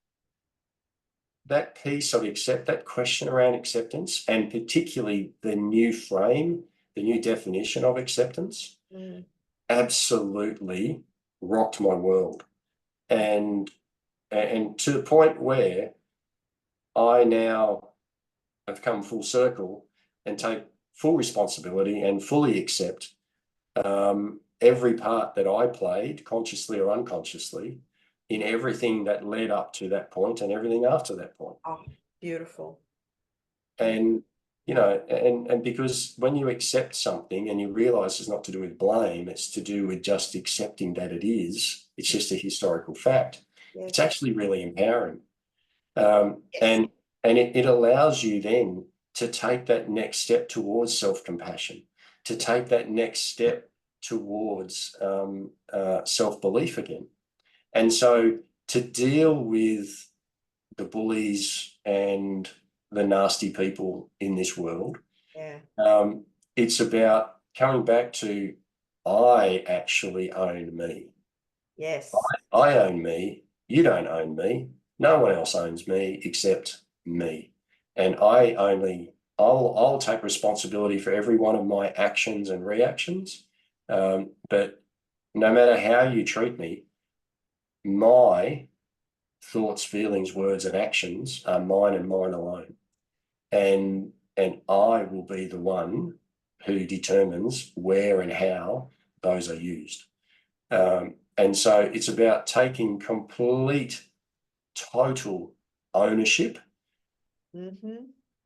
piece of that question around acceptance, and particularly the new frame, the new definition of acceptance, absolutely rocked my world. And to the point where I now have come full circle and take full responsibility and fully accept every part that I played, consciously or unconsciously, in everything that led up to that point and everything after that point. Oh, beautiful. And, and because when you accept something and you realize it's not to do with blame, it's to do with just accepting that it's just a historical fact. Yes. It's actually really empowering. And it allows you then to take that next step towards self-compassion, to take that next step towards self-belief again. And so to deal with the bullies and the nasty people in this world, Yeah. it's about coming back to, I actually own me. Yes. I own me. You don't own me. No one else owns me except me. And I'll take responsibility for every one of my actions and reactions. But no matter how you treat me, my thoughts, feelings, words, and actions are mine and mine alone. And I will be the one who determines where and how those are used. And so it's about taking complete, total ownership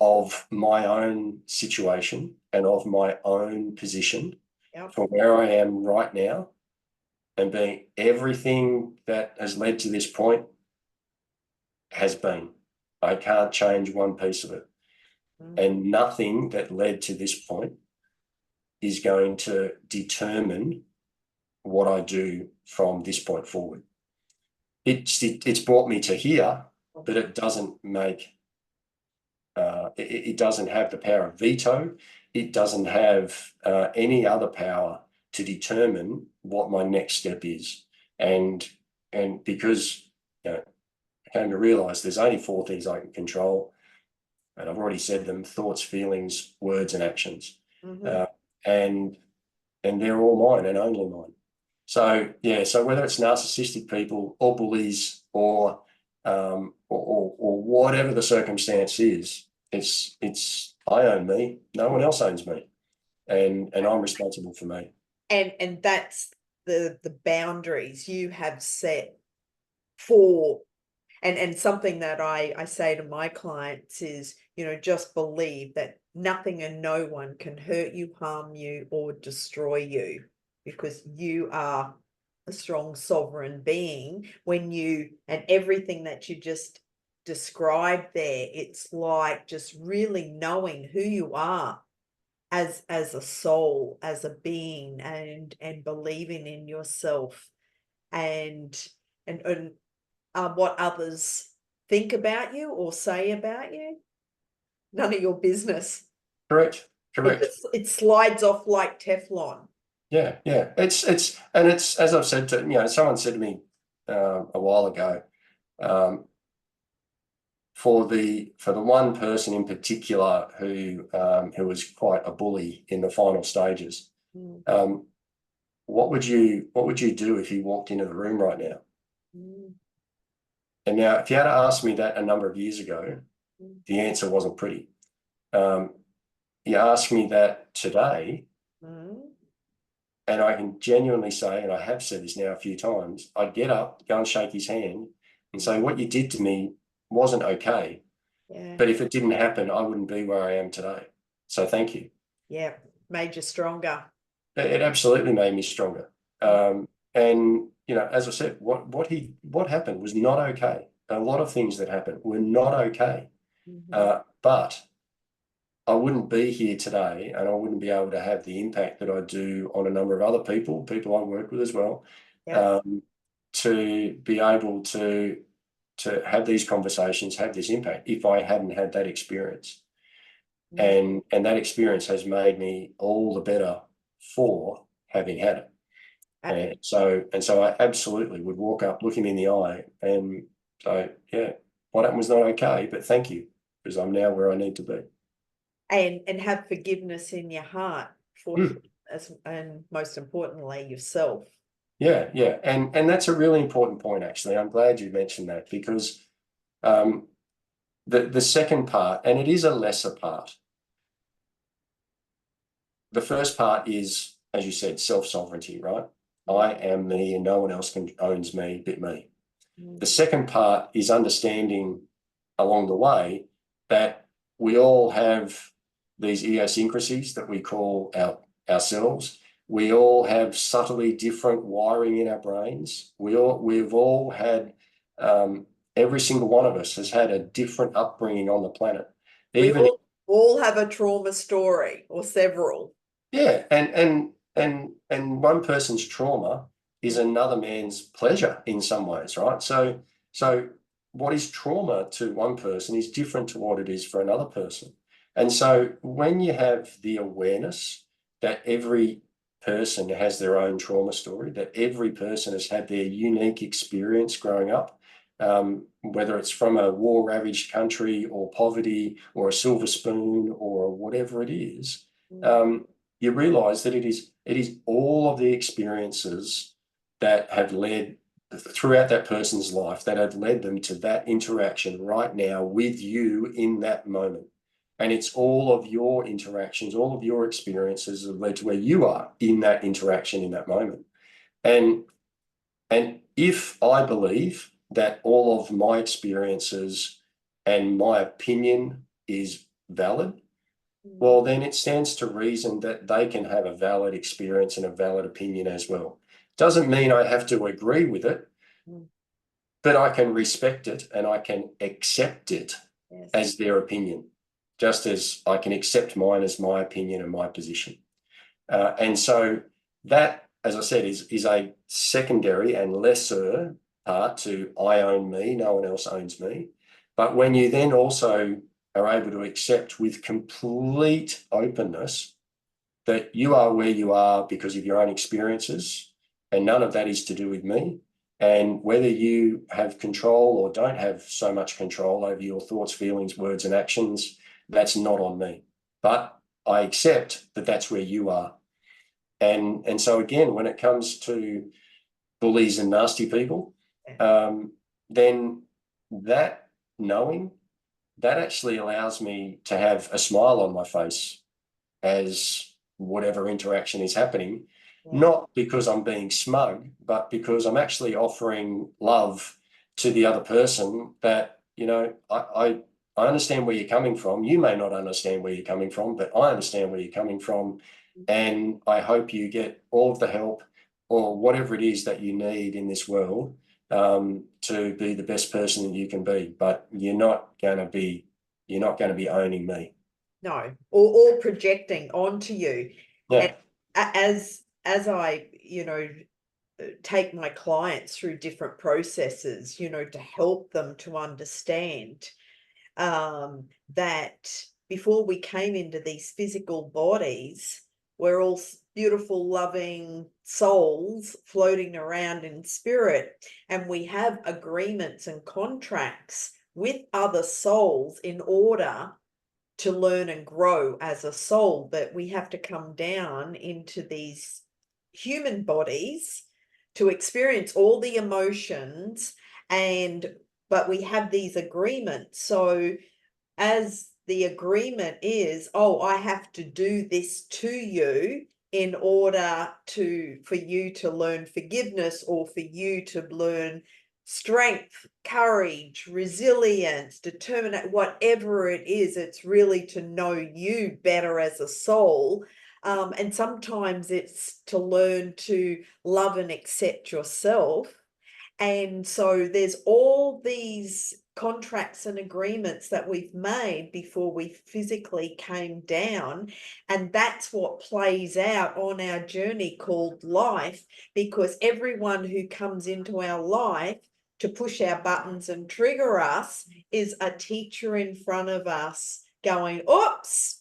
of my own situation and of my own position for where I am right now, and being everything that has led to this point has been. I can't change one piece of it. And nothing that led to this point is going to determine what I do from this point forward. It's brought me to here, but it doesn't make, it doesn't have the power of veto. It doesn't have any other power to determine what my next step is. And because, you know, I came to realize there's only 4 things I can control. And I've already said them: thoughts, feelings, words, and actions. And they're all mine and only mine. So yeah, so whether it's narcissistic people or bullies or whatever the circumstance is, it's I own me. No one else owns me, and I'm responsible for me. And that's the boundaries you have set for. And something that I say to my clients is, you know, just believe that nothing and no one can hurt you, harm you, or destroy you, because you are a strong sovereign being. And everything that you just described there, it's like just really knowing who you are as a soul, as a being, and believing in yourself, and what others think about you or say about you, none of your business. Correct. It slides off like Teflon. Yeah. It's as I've said to, someone said to me a while ago, for the one person in particular who was quite a bully in the final stages, what would you do if he walked into the room right now? And now, if you had asked me that a number of years ago, the answer wasn't pretty. You ask me that today, and I can genuinely say, and I have said this now a few times, I'd get up, go and shake his hand and say, what you did to me wasn't okay. Yeah. But if it didn't happen, I wouldn't be where I am today. So thank you. Yeah, made you stronger. It absolutely made me stronger. And, as I said, what happened was not okay. A lot of things that happened were not okay. But I wouldn't be here today, and I wouldn't be able to have the impact that I do on a number of other people I work with as well, to be able to have these conversations, have this impact, if I hadn't had that experience. And that experience has made me all the better for having had it. And so I absolutely would walk up, look him in the eye, and say, yeah, what happened was not okay, but thank you, because I'm now where I need to be. And have forgiveness in your heart for him, and most importantly, yourself. Yeah. And that's a really important point, actually. I'm glad you mentioned that, because the second part, and it is a lesser part. The first part is, as you said, self-sovereignty, right? I am me and no one else owns me but me. The second part is understanding along the way that we all have these idiosyncrasies that we call ourselves. We all have subtly different wiring in our brains. We've all had, every single one of us has had a different upbringing on the planet. We all have a trauma story, or several. Yeah, and one person's trauma is another man's pleasure in some ways, right? So So what is trauma to one person is different to what it is for another person. And so when you have the awareness that every person has their own trauma story, that every person has had their unique experience growing up, whether it's from a war-ravaged country or poverty or a silver spoon or whatever it is, you realise that it is all of the experiences that have led throughout that person's life that have led them to that interaction right now with you in that moment. And it's all of your interactions, all of your experiences have led to where you are in that interaction in that moment. And if I believe that all of my experiences and my opinion is valid, well, then it stands to reason that they can have a valid experience and a valid opinion as well. Doesn't mean I have to agree with it, but I can respect it and I can accept it as their opinion, just as I can accept mine as my opinion and my position. And so that, as I said, is a secondary and lesser part to I own me, no one else owns me. But when you then also are able to accept with complete openness that you are where you are because of your own experiences, and none of that is to do with me. And whether you have control or don't have so much control over your thoughts, feelings, words, and actions, that's not on me. But I accept that that's where you are. And so again, when it comes to bullies and nasty people, then that knowing, that actually allows me to have a smile on my face as whatever interaction is happening, not because I'm being smug, but because I'm actually offering love to the other person that, you know, I understand where you're coming from. You may not understand where you're coming from, but I understand where you're coming from. And I hope you get all of the help or whatever it is that you need in this world to be the best person that you can be. But you're not going to be owning me. No, or projecting onto you. Yeah. And as I, take my clients through different processes, to help them to understand that before we came into these physical bodies, we're all beautiful, loving souls floating around in spirit, and we have agreements and contracts with other souls in order to learn and grow as a soul. But we have to come down into these human bodies to experience all the emotions, but we have these agreements. So as the agreement is, oh, I have to do this to you in order for you to learn forgiveness, or for you to learn strength, courage, resilience, determination, whatever it is, it's really to know you better as a soul. And sometimes it's to learn to love and accept yourself. And so there's all these contracts and agreements that we've made before we physically came down. And that's what plays out on our journey called life, because everyone who comes into our life to push our buttons and trigger us is a teacher in front of us going, oops,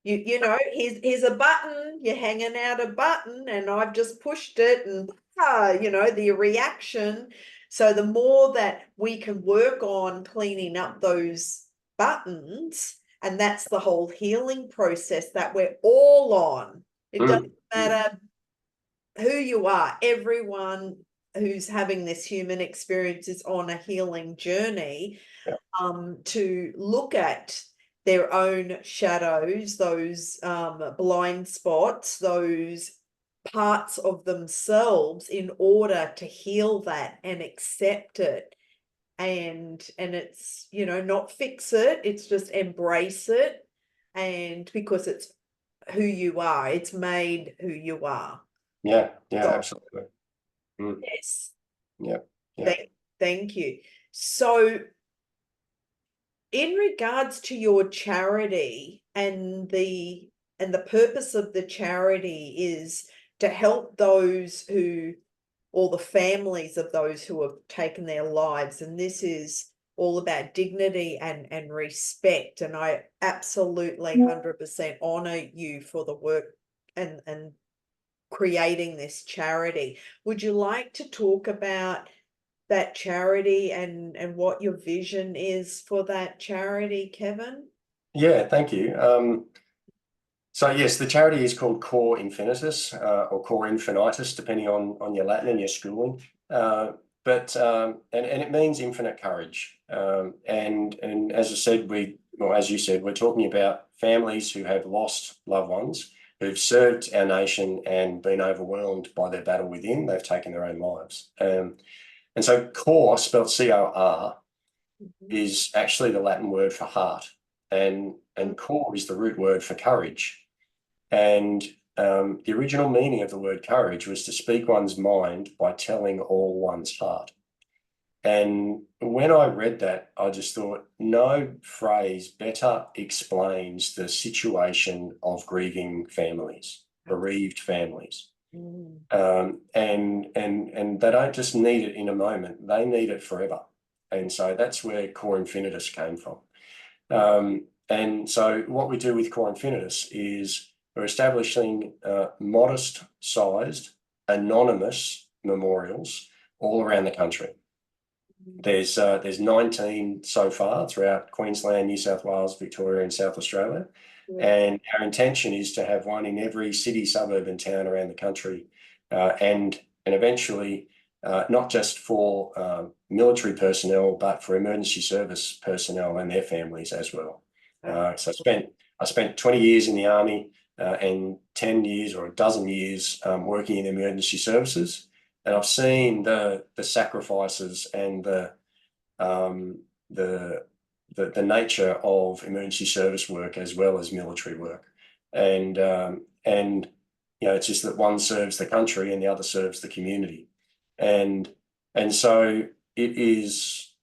here's a button, you're hanging out a button and I've just pushed it, and the reaction. So the more that we can work on cleaning up those buttons, and that's the whole healing process that we're all on. It doesn't matter who you are. Everyone who's having this human experience is on a healing journey, to look at their own shadows, those blind spots, those parts of themselves, in order to heal that and accept it. And it's, not fix it, it's just embrace it. And because it's who you are, it's made who you are. Yeah, So, absolutely. yes. Yeah. Thank you. So in regards to your charity, and the purpose of the charity is to help those who or the families of those who have taken their lives. And this is all about dignity and respect. And I absolutely 100% honor you for the work and creating this charity. Would you like to talk about that charity and what your vision is for that charity, Kevin? Yeah, thank you. So yes, the charity is called Cor Infinitus or Cor Infinitus, depending on your Latin and your schooling. But it means infinite courage. And as I said, as you said, we're talking about families who have lost loved ones, who've served our nation and been overwhelmed by their battle within. They've taken their own lives. And so Cor, spelled C-O-R, is actually the Latin word for heart. And cor is the root word for courage. And the original meaning of the word courage was to speak one's mind by telling all one's heart. And when I read that, I just thought, no phrase better explains the situation of grieving families, bereaved families. And they don't just need it in a moment, they need it forever. And so that's where Cor Infinitus came from. And so what we do with Cor Infinitus is we're establishing modest-sized, anonymous memorials all around the country. There's 19 so far throughout Queensland, New South Wales, Victoria, and South Australia. Yeah. And our intention is to have one in every city, suburb, and town around the country, and eventually not just for military personnel, but for emergency service personnel and their families as well. So I spent 20 years in the Army and 10 years or a dozen years working in emergency services, and I've seen the sacrifices and the nature of emergency service work as well as military work, and it's just that one serves the country and the other serves the community, and so it is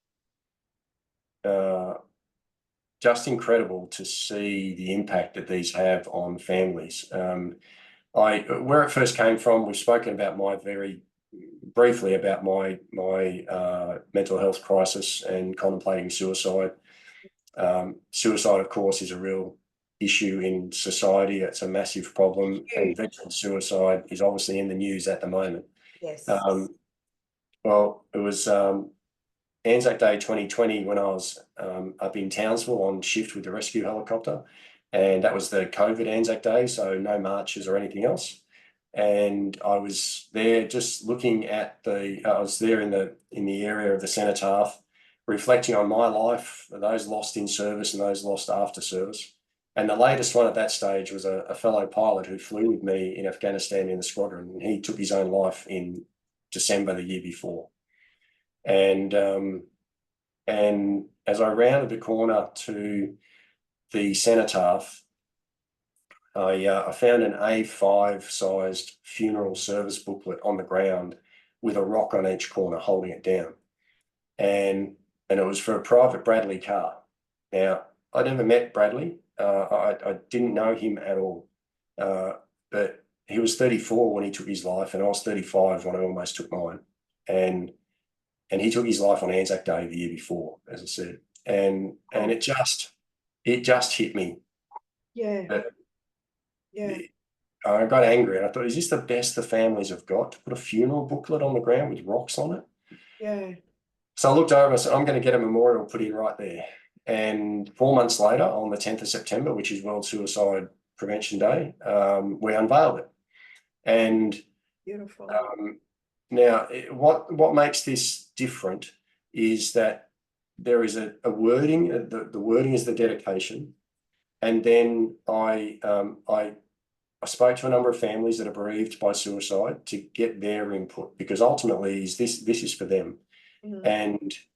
just incredible to see the impact that these have on families. Where it first came from, we've spoken about very briefly about my mental health crisis and contemplating suicide. Suicide, of course, is a real issue in society. It's a massive problem, and veteran suicide is obviously in the news at the moment. Yes. Well, it was Anzac Day 2020 when I was up in Townsville on shift with the rescue helicopter, and that was the COVID Anzac Day, so no marches or anything else. And I was there just looking at I was there in the area of the cenotaph, reflecting on my life, those lost in service and those lost after service. And the latest one at that stage was a fellow pilot who flew with me in Afghanistan in the squadron, and he took his own life in December the year before. And as I rounded the corner to the cenotaph, I found an A5 sized funeral service booklet on the ground with a rock on each corner holding it down. And it was for a Private Bradley car. Now, I never met Bradley. I didn't know him at all. But he was 34 when he took his life, and I was 35 when I almost took mine. And he took his life on Anzac Day the year before, as I said. And it just hit me. Yeah. Yeah. I got angry and I thought, is this the best the families have got, to put a funeral booklet on the ground with rocks on it? Yeah. So I looked over and I said, I'm going to get a memorial put in right there. And 4 months later, on the 10th of September, which is World Suicide Prevention Day, we unveiled it. And beautiful. Now, what makes this different is that there is a wording. The wording is the dedication, and then I spoke to a number of families that are bereaved by suicide to get their input, because ultimately this is for them.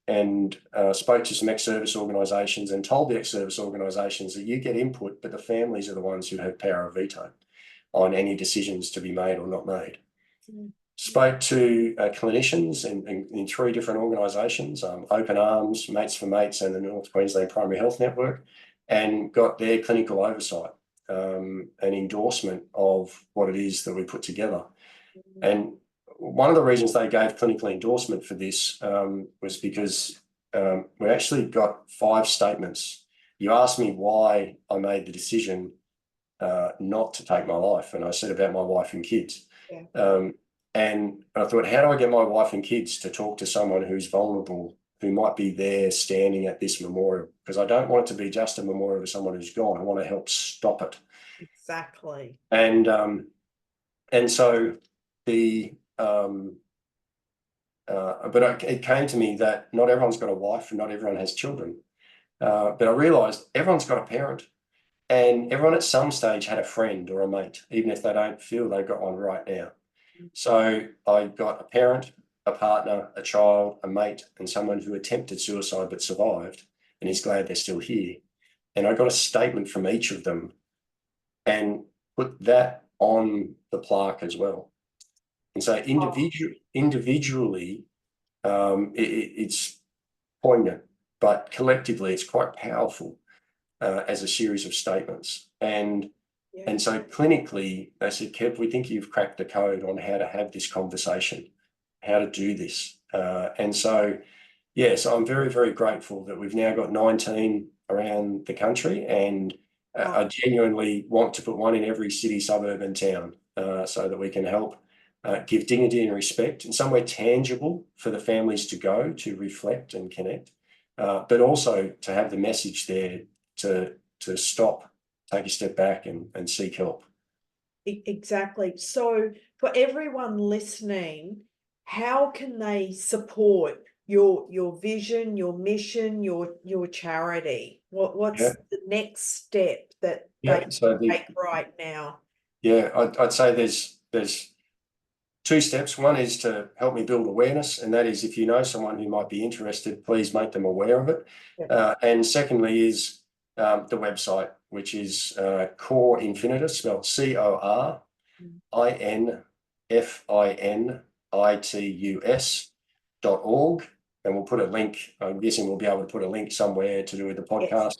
And spoke to some ex-service organisations and told the ex-service organisations that you get input, but the families are the ones who have power of veto on any decisions to be made or not made. Spoke to clinicians in 3 different organisations, Open Arms, Mates for Mates, and the North Queensland Primary Health Network, and got their clinical oversight, an endorsement of what it is that we put together. And one of the reasons they gave clinical endorsement for this was because we actually got 5 statements. You asked me why I made the decision not to take my life, and I said about my wife and kids. Yeah. And I thought, how do I get my wife and kids to talk to someone who's vulnerable, who might be there standing at this memorial? Because I don't want it to be just a memorial to someone who's gone. I want to help stop it. Exactly. And so the but it came to me that not everyone's got a wife and not everyone has children. But I realised everyone's got a parent, and everyone at some stage had a friend or a mate, even if they don't feel they've got one right now. So I got a parent, a partner, a child, a mate, and someone who attempted suicide but survived, and he's glad they're still here. And I got a statement from each of them and put that on the plaque as well. And so individually, it's poignant, but collectively it's quite powerful as a series of statements. And so clinically, they said, Kev, we think you've cracked the code on how to have this conversation, how to do this. And so, yes, I'm very, very grateful that we've now got 19 around the country, and I genuinely want to put one in every city, suburb and town so that we can help give dignity and respect and somewhere tangible for the families to go to reflect and connect, but also to have the message there to stop, take a step back and seek help. Exactly. So for everyone listening, how can they support your vision, your mission, your charity? What's the next step that they can take right now? Yeah, I'd say there's 2 steps. One is to help me build awareness, and that is if you know someone who might be interested, please make them aware of it. And secondly is the website, which is Core Infinitus, spelled CORINFINITUS.org. And we'll put a link. I'm guessing we'll be able to put a link somewhere to do with the podcast.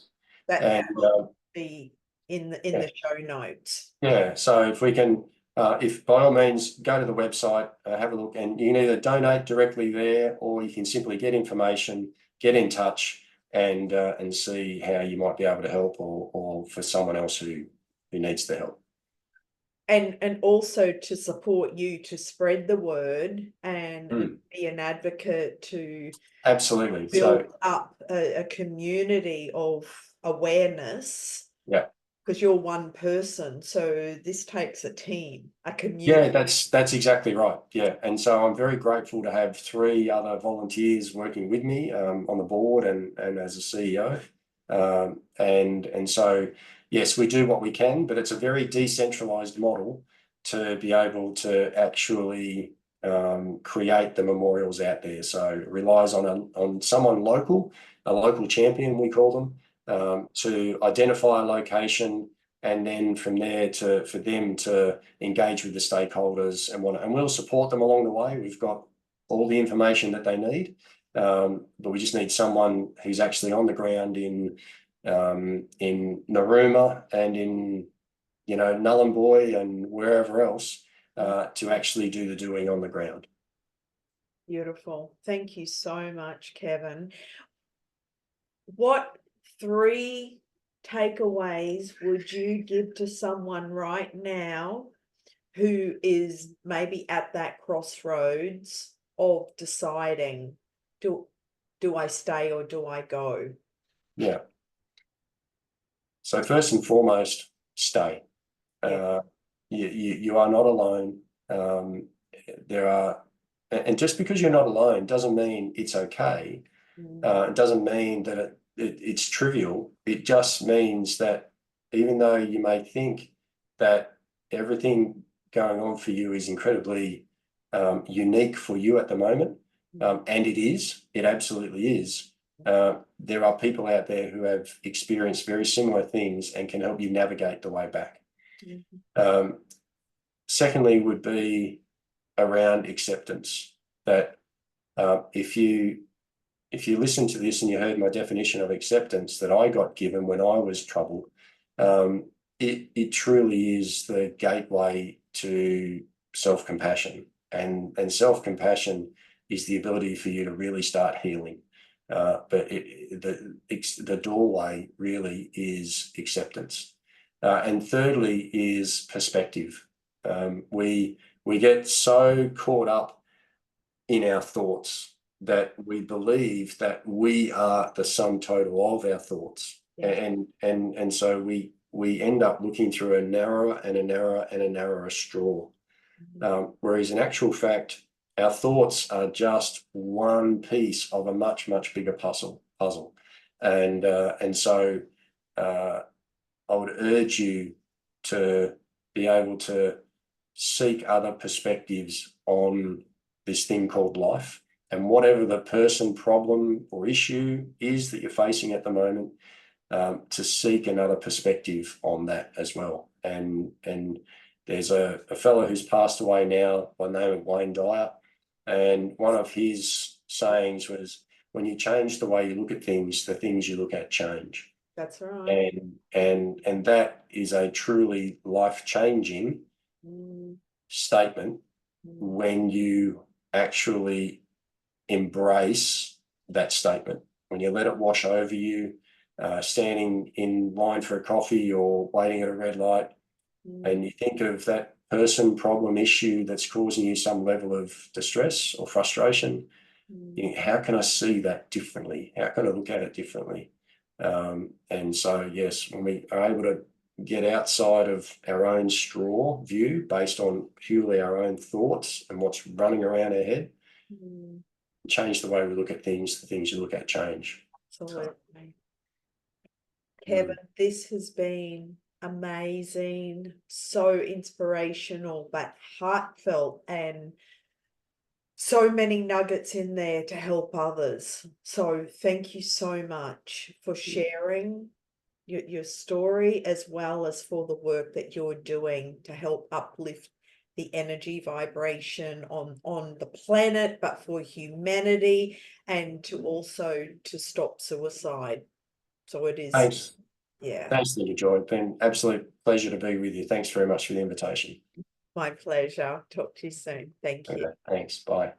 Yes, that will be in the show notes. Yeah, so if we can, if by all means, go to the website, have a look, and you can either donate directly there, or you can simply get information, get in touch, and see how you might be able to help, or for someone else who needs the help. And also to support you to spread the word and be an advocate to absolutely build up a community of awareness. Yeah. Because you're one person, so this takes a team, a community. Yeah, that's exactly right. Yeah, and so I'm very grateful to have 3 other volunteers working with me on the board and as a CEO. And so yes, we do what we can, but it's a very decentralized model to be able to actually create the memorials out there. So it relies on someone local, a local champion we call them, to identify a location, and then from there for them to engage with the stakeholders and we'll support them along the way. We've got all the information that they need, but we just need someone who's actually on the ground in Narooma and in Nhulunbuy and wherever else to actually do the doing on the ground. Beautiful. Thank you so much, Kevin. What 3 takeaways would you give to someone right now who is maybe at that crossroads of deciding, do I stay or do I go? Yeah. So first and foremost, stay. You are not alone. And just because you're not alone doesn't mean it's okay. It doesn't mean that it's trivial. It just means that even though you may think that everything going on for you is incredibly unique for you at the moment, and it absolutely is, there are people out there who have experienced very similar things and can help you navigate the way back. Secondly would be around acceptance, that if you listen to this and you heard my definition of acceptance that I got given when I was troubled, it truly is the gateway to self-compassion. and self-compassion is the ability for you to really start healing. But the doorway really is acceptance. And thirdly is perspective. We get so caught up in our thoughts that we believe that we are the sum total of our thoughts. Yeah. And so we end up looking through a narrower and a narrower and a narrower straw. Whereas in actual fact, our thoughts are just one piece of a much, much bigger puzzle. And so I would urge you to be able to seek other perspectives on this thing called life, and whatever the person, problem, or issue is that you're facing at the moment, to seek another perspective on that as well. And there's a fellow who's passed away now by the name of Wayne Dyer, and one of his sayings was, when you change the way you look at things, the things you look at change. That's right. And that is a truly life-changing statement when you actually embrace that statement, when you let it wash over you, standing in line for a coffee or waiting at a red light, and you think of that person, problem, issue that's causing you some level of distress or frustration. You think, how can I see that differently? How can I look at it differently? And so, yes, when we are able to get outside of our own straw view based on purely our own thoughts and what's running around our head, change the way we look at things, the things you look at change. Absolutely. Kevin, this has been amazing, so inspirational, but heartfelt, and so many nuggets in there to help others. So thank you so much for sharing your story, as well as for the work that you're doing to help uplift the energy vibration on the planet, but for humanity, and to also to stop suicide. So it is. Thanks. Yeah. Thanks, Linda Joy. It's been an absolute pleasure to be with you. Thanks very much for the invitation. My pleasure. Talk to you soon. Thank you. Okay, thanks. Bye.